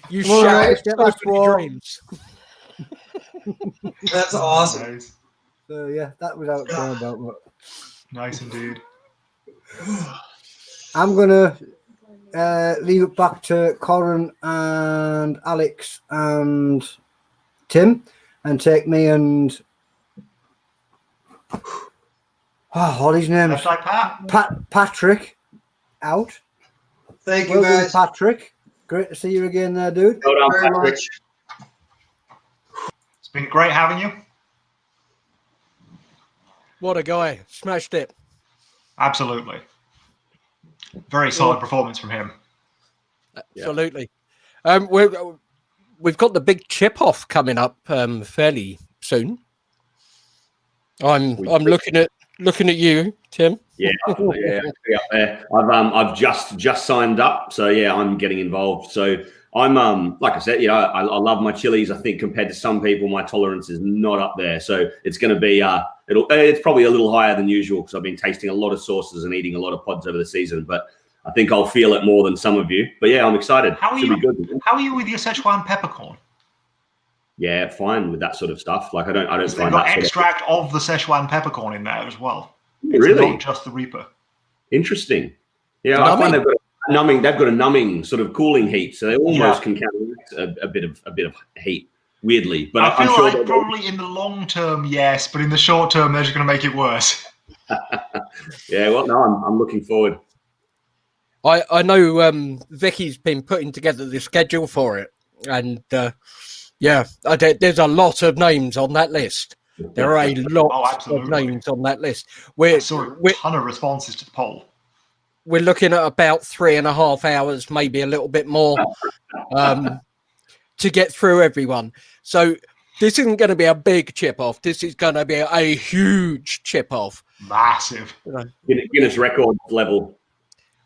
You Well, shall right, escape that's in your dreams. That's awesome. Nice. So yeah, that was how it came about. But Nice indeed. I'm gonna leave it back to Coran and Alex and Tim, and take me and all these names. Left eye Pat. Patrick out. Thank you, Well done, guys. Patrick. Great to see you again there, dude. Well done, Very Patrick. much. It's been great having you. What a guy. Smashed it. Absolutely. Very solid performance from him. Absolutely. We've got the big chip off coming up fairly soon. I'm looking at you, Tim. Yeah, yeah, be up there. I've just signed up, so yeah, I'm getting involved. So I'm like I said, I love my chilies. I think compared to some people, my tolerance is not up there. So it's going to be it's probably a little higher than usual because I've been tasting a lot of sauces and eating a lot of pods over the season. But I think I'll feel it more than some of you. But yeah, I'm excited. How are Should you? be good. How are you with your Szechuan peppercorn? Yeah, fine with that sort of stuff. Like I don't They've find got that extract of the Szechuan peppercorn in there as well. sort of, It's really not just the Reaper. interesting. Yeah, I find they've got a numbing sort of cooling heat, so they almost can counteract a bit of heat. Weirdly, but I I'm feel sure like probably in the long term, yes, but in the short term, they're just going to make it worse. Yeah, well, no, I'm looking forward. I know Vicky's been putting together the schedule for it, and there's a lot of names on that list. There are a lot of names on that list. I saw a ton of responses to the poll. We're looking at about 3.5 hours, maybe a little bit more, to get through everyone. So this isn't going to be a big chip off. This is going to be a huge chip off. Massive. Guinness record level.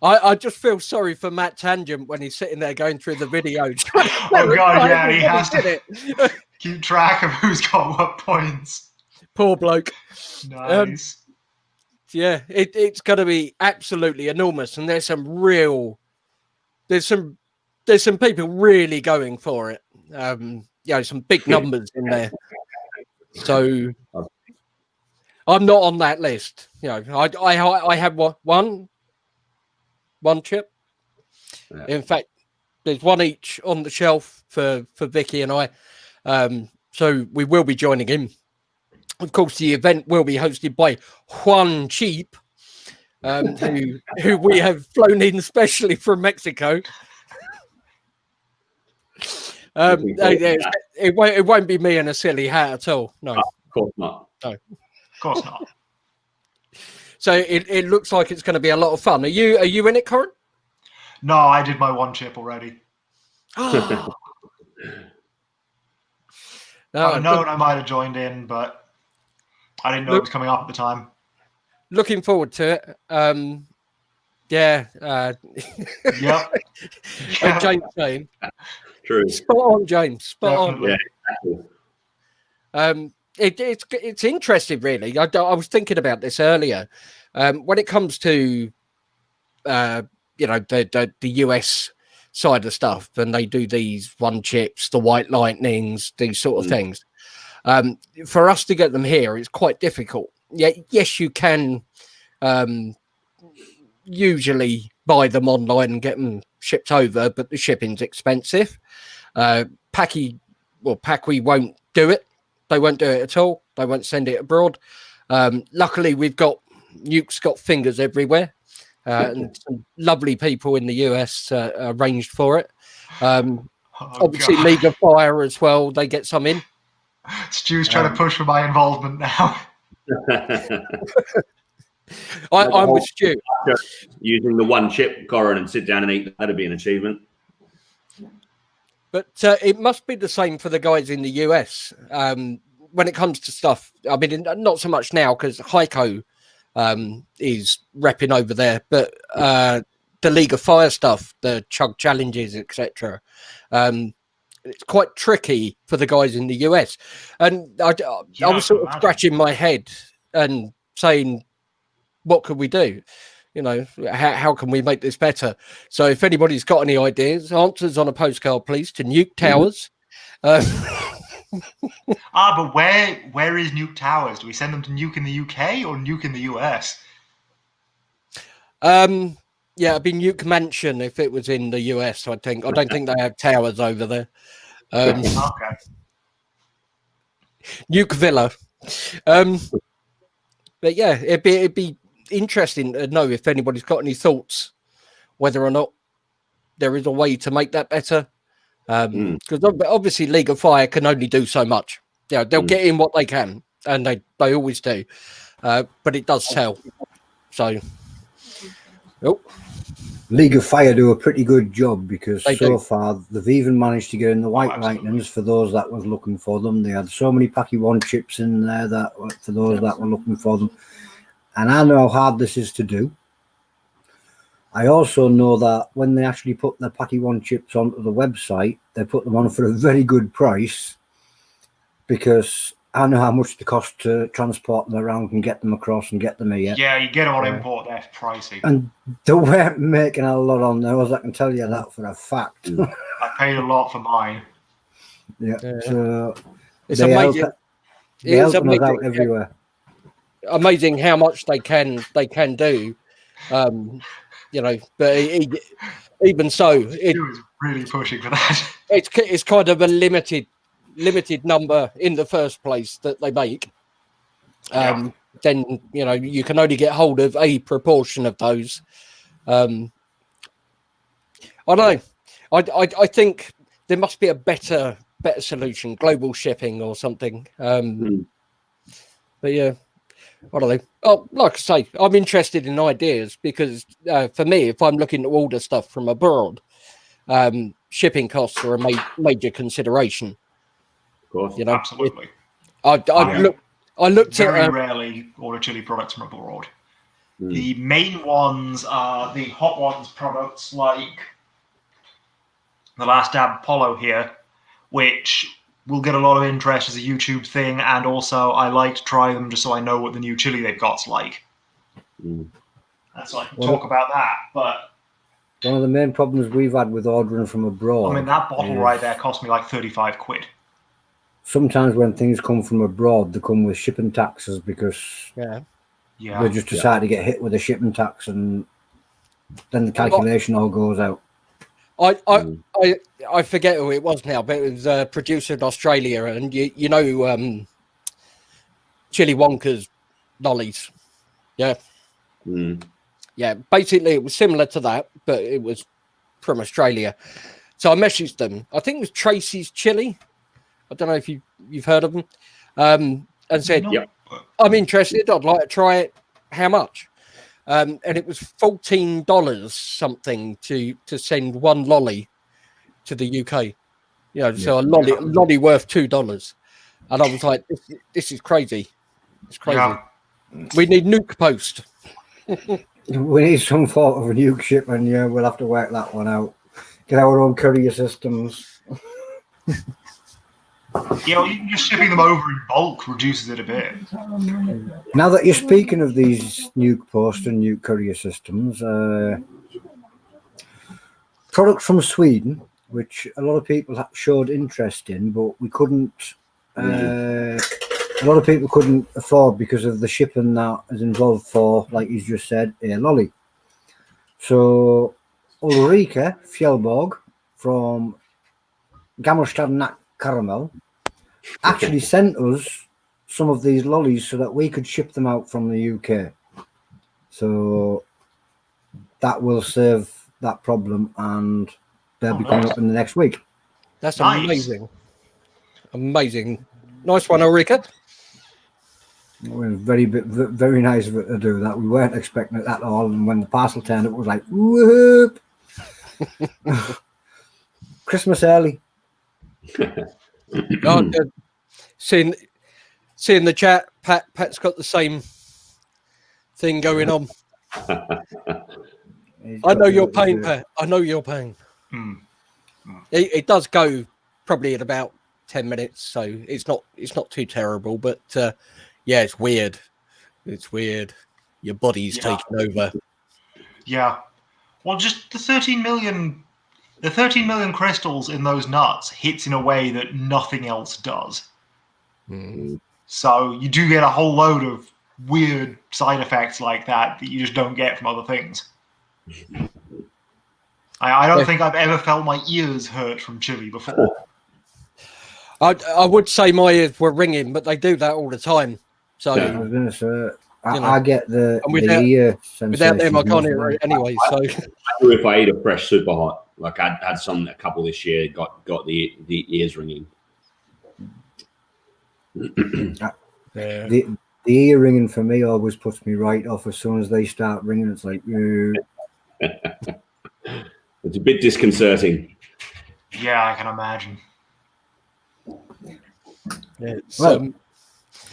I just feel sorry for Matt Tangent when he's sitting there going through the videos. Oh god, yeah, he has to keep track of who's got what points. Poor bloke. Nice. Yeah, it's going to be absolutely enormous, and there's some people really going for it. Some big numbers in there. So I'm not on that list. I have one chip. Yeah. In fact, there's one each on the shelf for Vicky and I. So we will be joining him. Of course, the event will be hosted by Juan Cheap, who we have flown in specially from Mexico. It won't be me in a silly hat at all. No, of course not. No, of course not. So it looks like it's going to be a lot of fun. Are you in it, Coran? No, I did my one chip already. Oh. I'd known I might have joined in, but I didn't know it was coming up at the time. Looking forward to it. Yep. James saying. True. Spot on, James. Spot Definitely. on. It's interesting, really. I was thinking about this earlier. When it comes to the US side of stuff, and they do these one chips, the white lightnings, these sort of things. For us to get them here, it's quite difficult. Yeah, yes, you can usually buy them online and get them shipped over, but the shipping's expensive. Packy won't do it. They won't do it at all. They won't send it abroad. Luckily, Nuke's got fingers everywhere, and some lovely people in the US arranged for it. Obviously, God. League of Fire as well. They get some in. Stu's trying to push for my involvement now. I'm with Stu. Using the one chip, Coran, and sit down and eat. That'd be an achievement. But it must be the same for the guys in the US. When it comes to stuff, I mean, not so much now because Heiko is repping over there, but the League of Fire stuff, the chug challenges, etc. It's quite tricky for the guys in the US, and I was sort of scratching my head and saying, what could we do? You know, how can we make this better? So if anybody's got any ideas, answers on a postcard, please, to Nuke Towers. But where is Nuke Towers? Do we send them to Nuke in the UK or Nuke in the US? Yeah, it'd be Nuke Mansion if it was in the US. I think. I don't think they have towers over there. Okay. Nuke Villa. But yeah, it'd be interesting to know if anybody's got any thoughts, whether or not there is a way to make that better. Because obviously League of Fire can only do so much. Yeah, they'll get in what they can, and they always do. But it does sell. So, League of Fire do a pretty good job because They so do. far they've even managed to get in the white absolutely. lightnings for those that was looking for them. They had so many Packy 1 chips in there that for those that were looking for them. And I know how hard this is to do. I also know that when they actually put the Packy 1 chips onto the website, they put them on for a very good price because I know how much they cost to transport them around and get them across and get them here. Yeah, you get on import, they're pricey. And they weren't making a lot on those, I can tell you that for a fact. I paid a lot for mine. Yeah. Yeah. So it's they amazing. help, It they is helping us out amazing. everywhere. Amazing how much they can do. You know, but even so, He was really pushing for that. it's kind of a limited number in the first place that they make. Then you know you can only get hold of a proportion of those. I don't know. I think there must be a better solution, global shipping or something. But yeah, I don't know. Oh, like I say, I'm interested in ideas because for me, if I'm looking to order stuff from abroad, shipping costs are a major consideration. Of course. You know, Absolutely. I looked Very at rarely order chili products from abroad. The main ones are the Hot Ones products like the Last Dab Polo here, which will get a lot of interest as a YouTube thing, and also I like to try them just so I know what the new chili they've got's like. And so I can talk about that, but One of the main problems we've had with ordering from abroad. I mean, that bottle is right there cost me like 35 quid. sometimes when things come from abroad, they come with shipping taxes because Yeah. they just decide to get hit with a shipping tax, and then the calculation all goes out. I forget who it was now, but it was a producer in Australia, and you know Chili Wonka's lollies. Yeah. Yeah, basically it was similar to that, but it was from Australia. So I messaged them. I think it was Tracy's Chili. I don't know if you've heard of them. And said, I'm interested. I'd like to try it. How much? And it was $14 something to send one lolly to the UK. You know, so a lolly worth $2. And I was like, this is crazy. It's crazy. Yeah. We need Nuke Post. We need some sort of a nuke shipment. Yeah, we'll have to work that one out. Get our own courier systems. You know, just shipping them over in bulk reduces it a bit. Now that you're speaking of these nuke post and nuke courier systems, products from Sweden, which a lot of people showed interest in, but we couldn't. A lot of people couldn't afford because of the shipping that is involved for, like you just said, a lolly. So Ulrika Fjellborg from Gammelstad Nat Caramel actually sent us some of these lollies so that we could ship them out from the UK. So that will save that problem, and they'll be coming up in the next week. That's Nice. amazing. Amazing. Nice one, Ulrika. It was very nice of it to do that. We weren't expecting it at all, and when the parcel turned up, it was like, whoop! Christmas early. Oh, good. Seeing the chat, Pat's got the same thing going on. I know your pain, Pat. I know your pain. Mm. It does go probably in about 10 minutes, so it's not too terrible. But yeah, it's weird. It's weird. Your body's taking over. Yeah. Well, just the 13 million crystals in those nuts hits in a way that nothing else does. So you do get a whole load of weird side effects like that you just don't get from other things. I don't think I've ever felt my ears hurt from chili before. I would say my ears were ringing, but they do that all the time. So I was going to say, I get the ear sensation. Without them, I can't hear it anyway. So I do if I eat a fresh super hot. Like I had some a couple this year, got the ears ringing. The ear ringing for me always puts me right off as soon as they start ringing. It's like, it's a bit disconcerting. Yeah, I can imagine.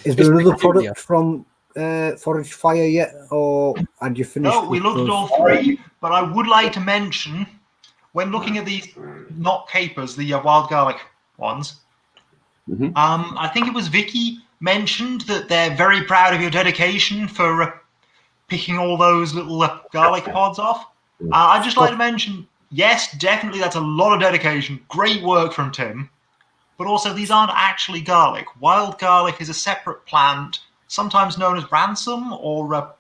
Is there another product from Forage Fire yet, or had you finished? No, we looked at all three, but I would like to mention, when looking at these not capers, the wild garlic ones, I think it was Vicky mentioned that they're very proud of your dedication for picking all those little garlic pods off. I'd just like to mention, yes, definitely that's a lot of dedication. Great work from Tim. But also, these aren't actually garlic. Wild garlic is a separate plant, sometimes known as ransom or...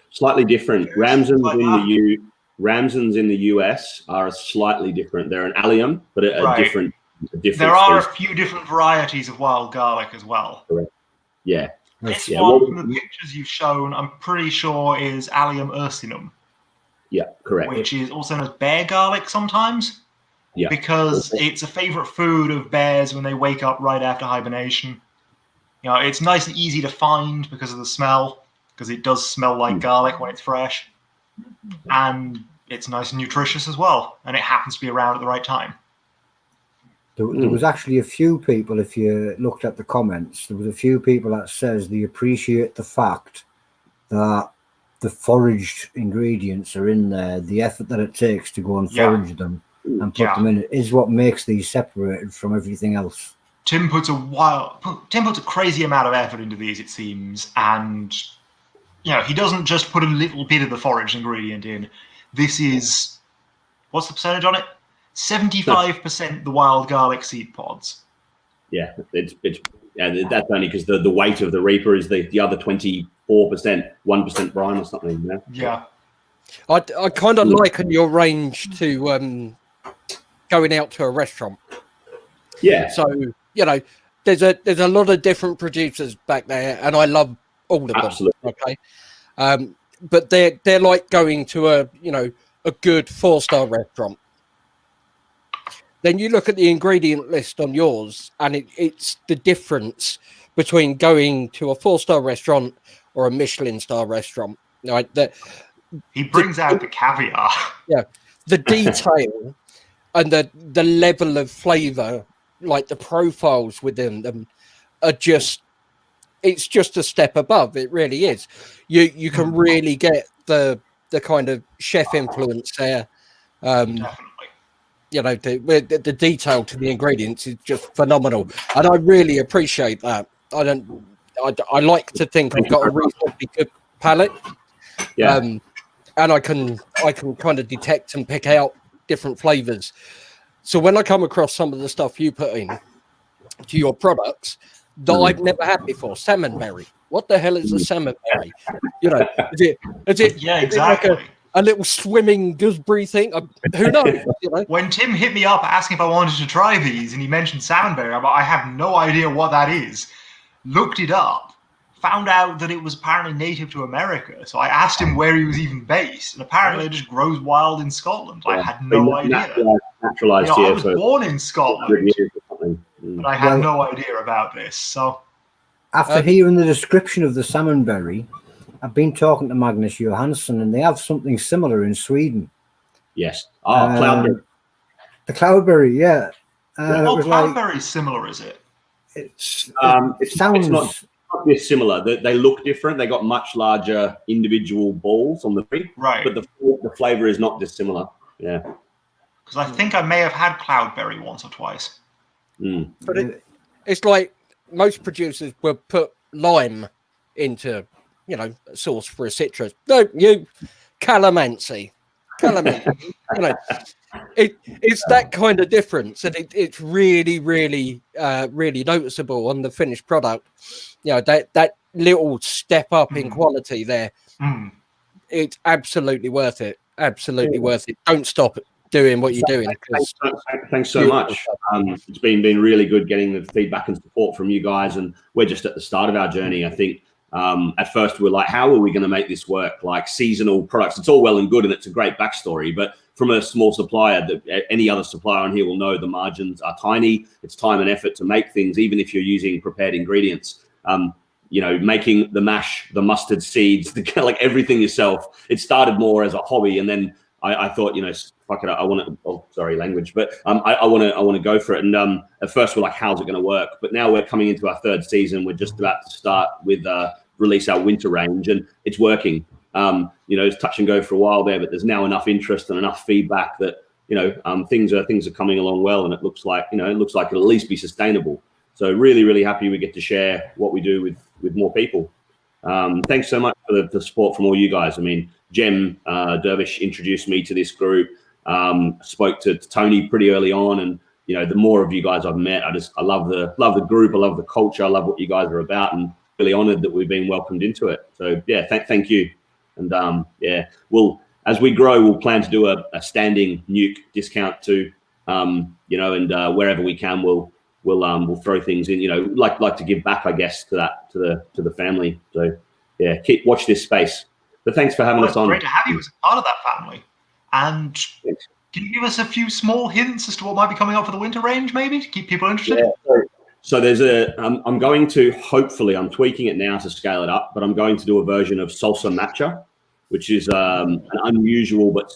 slightly different. Ramsons in the US are slightly different. They're an allium, but a different There are species. a few different varieties of wild garlic as well. Correct. Yeah. This one from the pictures you've shown, I'm pretty sure is Allium ursinum. Yeah, correct. Which is also known as bear garlic sometimes. Yeah. Because it's a favorite food of bears when they wake up right after hibernation. You know, it's nice and easy to find because of the smell, because it does smell like garlic when it's fresh. And it's nice and nutritious as well, and it happens to be around at the right time. There was actually a few people, if you looked at the comments, there was a few people that says they appreciate the fact that the foraged ingredients are in there, the effort that it takes to go and forage them and put them in it is what makes these separated from everything else. Tim puts a crazy amount of effort into these, it seems, and he doesn't just put a little bit of the foraged ingredient in. This is, what's the percentage on it? 75% the wild garlic seed pods. Yeah, that's only because the weight of the Reaper is the other 24%, 1% brine or something. Yeah. I kind of liken your range to going out to a restaurant. Yeah. So there's a lot of different producers back there, and I love all of them. Absolutely. Okay. But they're like going to a good 4-star restaurant. Then you look at the ingredient list on yours, and it's the difference between going to a 4-star restaurant or a Michelin star restaurant. Right? He brings out the caviar. Yeah, the detail and the level of flavour, like the profiles within them, are it's just a step above. It really is. You can really get the kind of chef influence there. Definitely. The detail to the ingredients is just phenomenal, and I really appreciate that. I like to think I've got a reasonably good palate. Yeah. And I can kind of detect and pick out different flavors. So when I come across some of the stuff you put in to your products that I've never had before, salmonberry. What the hell is a salmonberry? Is it Yeah, exactly. Like a little swimming gooseberry thing? Who knows? When Tim hit me up asking if I wanted to try these, and he mentioned salmonberry, I have no idea what that is. Looked it up, found out that it was apparently native to America. So I asked him where he was even based, and apparently it just grows wild in Scotland. I had no idea. Naturalized I here was for born in Scotland, but I had no idea about this. So after hearing the description of the salmonberry, I've been talking to Magnus Johansson, and they have something similar in Sweden. Yes. Cloudberry. The Cloudberry, yeah. Cloudberry is similar, is it? It It's sounds not not dissimilar. They look different. They got much larger individual balls on the tree, Right. but the flavor is not dissimilar. Yeah. Because I think I may have had Cloudberry once or twice. But it's like most producers will put lime into, you know, a sauce for a citrus. No, you calamansi. You know, it's that kind of difference, and it's really, really, really noticeable on the finished product. You know, that little step up in quality there. It's absolutely worth it. Absolutely worth it. Don't stop doing what you're doing. Thanks so much. It's been really good getting the feedback and support from you guys, and we're just at the start of our journey. I think at first we were like, how are we going to make this work? Like seasonal products, it's all well and good, and it's a great backstory, but from a small supplier, that any other supplier on here will know the margins are tiny. It's time and effort to make things, even if you're using prepared ingredients. You know, making the mash, the mustard seeds, like everything yourself. It started more as a hobby, and then I thought, you know, fuck it, I want to. Oh, sorry, language, but I want to go for it. And at first we're like, how's it going to work? But now we're coming into our third season. We're just about to start with release our winter range, and it's working. You know, it's touch and go for a while there, but there's now enough interest and enough feedback that, you know, things are coming along well, and it looks like, you know, it'll at least be sustainable. So really, really happy we get to share what we do with more people. Thanks so much for the support from all you guys. I mean, Jem Dervish introduced me to this group. Spoke to Tony pretty early on, and you know, the more of you guys I've met, I love the group. I love the culture. I love what you guys are about, and really honoured that we've been welcomed into it. So yeah, thank you. And yeah, as we grow, we'll plan to do a standing nuke discount too. You know, and wherever we can, we'll throw things in. You know, like to give back, I guess, to the family. So yeah, watch this space. But thanks for having us on. Great to have you as a part of that family. And thanks. Can you give us a few small hints as to what might be coming up for the winter range, maybe, to keep people interested? Yeah. So there's I'm going to, hopefully, I'm tweaking it now to scale it up, but I'm going to do a version of salsa matcha, which is an unusual but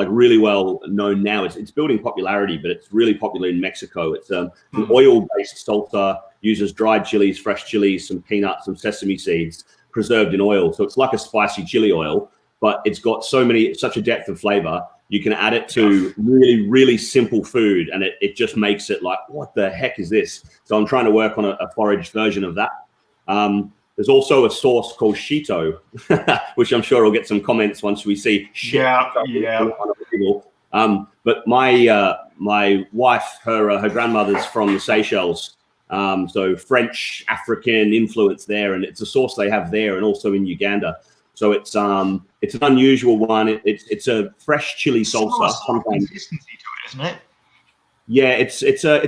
really well known now. It's building popularity, but it's really popular in Mexico. It's an oil-based salsa, uses dried chilies, fresh chilies, some peanuts, some sesame seeds, preserved in oil. So it's like a spicy chili oil, but it's got such a depth of flavor. You can add it to really, really simple food, and it just makes it like, what the heck is this? So I'm trying to work on a foraged version of that. There's also a sauce called Shito, which I'm sure will get some comments once we see. Yeah. But my wife, her grandmother's from the Seychelles, so French, African influence there, and it's a sauce they have there and also in Uganda. So it's an unusual one. It's a fresh chili salsa. Sometimes consistency to it, isn't it? Yeah, it's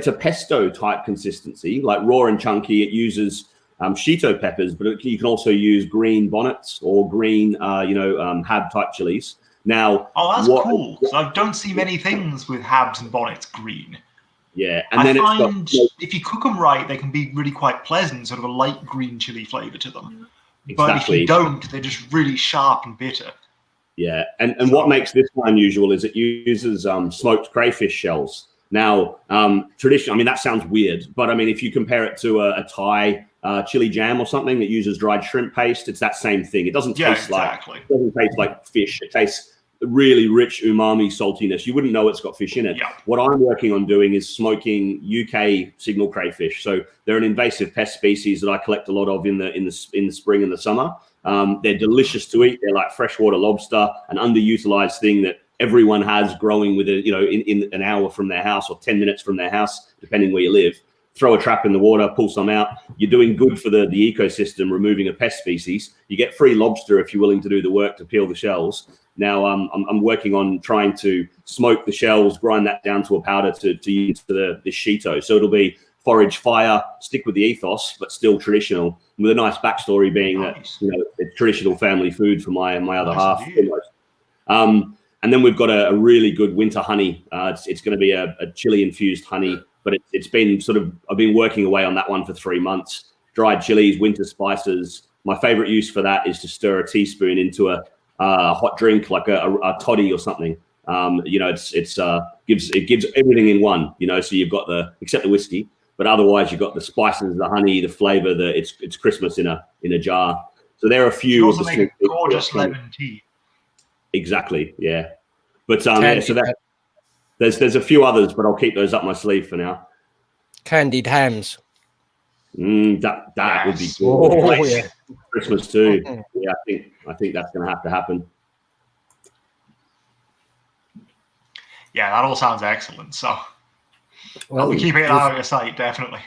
a pesto type consistency, like raw and chunky. It uses Shito peppers, but you can also use green bonnets or green, Hab type chilies. Now, that's cool. So I don't see many things with Habs and bonnets green. Yeah, and I then find if you cook them right, they can be really quite pleasant, sort of a light green chili flavor to them. But if you don't, they're just really sharp and bitter. Yeah, and what makes this one unusual is it uses smoked crayfish shells. Now, traditionally, I mean, that sounds weird, but I mean, if you compare it to a Thai chili jam or something that uses dried shrimp paste, it's that same thing. It doesn't taste like fish. It tastes really rich umami saltiness. You wouldn't know it's got fish in it. Yeah. What I'm working on doing is smoking UK signal crayfish. So they're an invasive pest species that I collect a lot of in the spring and the summer. They're delicious to eat. They're like freshwater lobster, an underutilized thing that everyone has growing with in an hour from their house or 10 minutes from their house, depending where you live. Throw a trap in the water, pull some out. You're doing good for the ecosystem, removing a pest species. You get free lobster if you're willing to do the work to peel the shells. Now I'm working on trying to smoke the shells, grind that down to a powder to use for the Shito. So it'll be forage fire, stick with the ethos, but still traditional, with a nice backstory being that it's traditional family food for my other half. And then we've got a really good winter honey. It's going to be a chili infused honey, but it's been I've been working away on that one for 3 months. Dried chilies, winter spices. My favorite use for that is to stir a teaspoon into a hot drink like a toddy or something. It gives everything in one. So you've got except the whiskey, But otherwise, you've got the spices, the honey, the flavor. It's Christmas in a jar. So there are a few. You also of the make a sweet gorgeous things. lemon tea. Exactly. Yeah. But Candied, so that there's a few others, but I'll keep those up my sleeve for now. candied hams. That would be Yes. good. Oh, yeah. Christmas too. Mhm. Yeah, I think that's going to have to happen. Yeah, that all sounds excellent. So Well, I'll be keeping an eye on your site, definitely.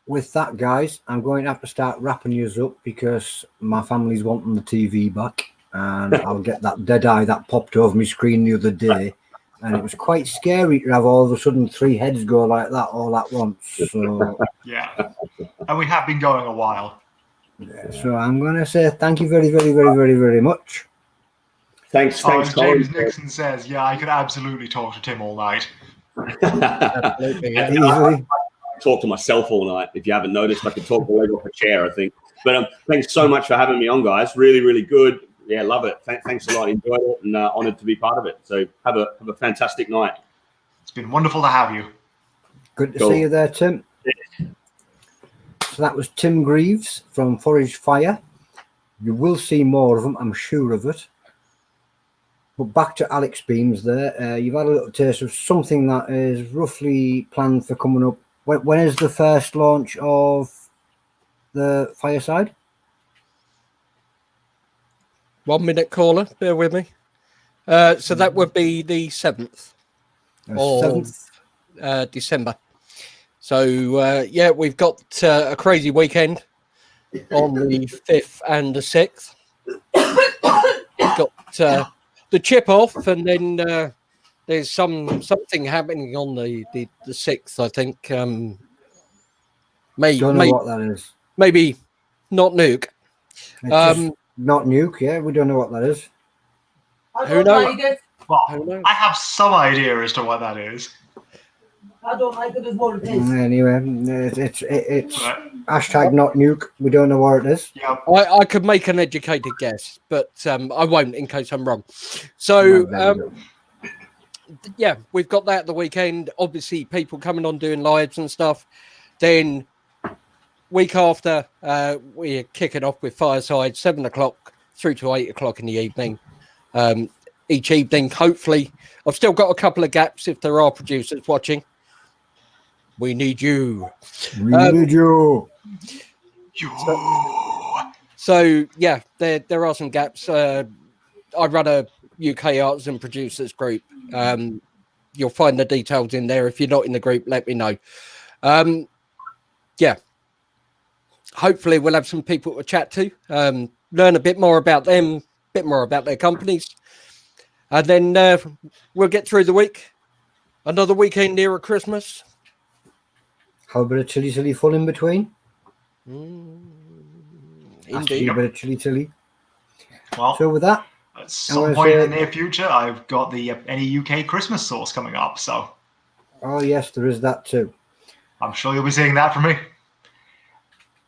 with that, guys, I'm going to have to start wrapping yous up because my family's wanting the TV back, and I'll get that dead eye that popped over my screen the other day, and it was quite scary to have all of a sudden 3 heads go like that all at once. So, Yeah. And we have been going a while. so I'm going to say thank you very, very, very, very, very much. Thanks, As Colin. James Nixon says, yeah, I could absolutely talk to Tim all night. Absolutely, yeah. Easily. Talk to myself all night. If you haven't noticed, I could talk the leg off a chair, I think. But thanks so much for having me on, guys. Really, really good. Yeah, love it. Thanks a lot. Enjoyed it and honoured to be part of it. So have a fantastic night. It's been wonderful to have you. Good to Cool. see you there, Tim. So that was Tim Greaves from Forage Fire. You will see more of them, I'm sure of it. But back to Alex Beams there. You've had a little taste of something that is roughly planned for coming up. When is the first launch of the Fireside? 1 minute caller, bear with me. So that would be the 7th of 7th. December. So, yeah, we've got a crazy weekend on the 5th and the 6th. We've got the chip off, and then there's something happening on the 6th, I think. Don't know what that is. Maybe not nuke. It's just not nuke, yeah. We don't know what that is. I Who don't knows? like it. Well, Who knows? I have some idea as to what that is. I don't like it as what it is. Anyway, it's But, hashtag not nuke. We don't know what it is. yeah, I could make an educated guess, but I won't in case I'm wrong. So, yeah, we've got that the weekend. Obviously, people coming on doing lives and stuff. Then, week after, we're kicking off with Fireside, 7 o'clock through to 8 o'clock in the evening. Each evening, hopefully. I've still got a couple of gaps if there are producers watching. We need you. We need you. So yeah, there are some gaps. I run a UK artists and producers group. You'll find the details in there. If you're not in the group, let me know. Yeah. Hopefully we'll have some people to chat to, learn a bit more about them, a bit more about their companies. And then we'll get through the week. Another weekend nearer Christmas. How about a chili full in between? Indeed. A bit of chili. well, So with that, at some point in the near future, I've got the any UK Christmas sauce coming up, so oh yes, there is that too. I'm sure you'll be seeing that from me.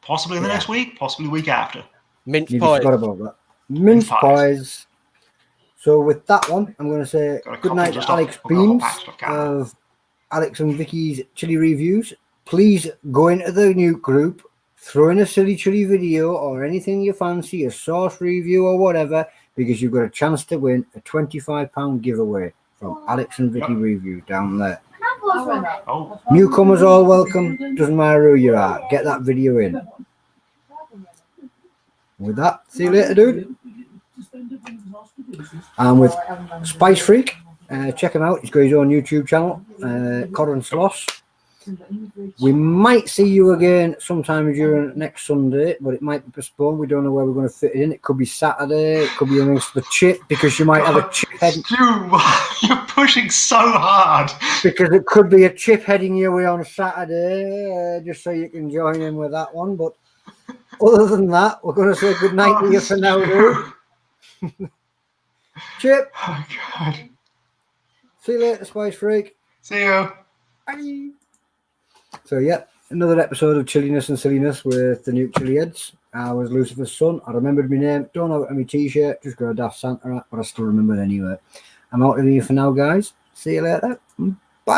Possibly in the next week, possibly the week after. Mince You pie. forgot about that. Mince pies. pies. So with that one, I'm going to say Got a good couple night just to off- Alex I've got a whole Beams packet of Canada. of Alex and Vicky's Chili Reviews. Please go into the new group, throw in a silly chili video or anything you fancy, a sauce review or whatever, because you've got a chance to win a £25 giveaway from Alex and Vicky Yep. Review down there. Oh, Newcomers all welcome. Doesn't matter who you are. Get that video in. With that, see you later, dude. And with Spice Freak, check him out. He's got his own YouTube channel, Coran Sloss. We might see you again sometime during next Sunday, but it might be postponed. We don't know where we're going to fit it in. It could be Saturday. It could be amongst the chip, because you might have a chip head. Stu, you're pushing so hard. Because it could be a chip heading your way on Saturday, just so you can join in with that one. But other than that, we're going to say good night to you for now, dude. Chip, Oh, God. see you later, Spice Freak. See you. Bye. So, yeah, another episode of Chilliness and Silliness with the new Chilli-heads. I was Lucifer's son. I remembered my name. Don't have it on my t-shirt. Just got a Daft Santa hat, but I still remember it anyway. I'm out of here for now, guys. See you later.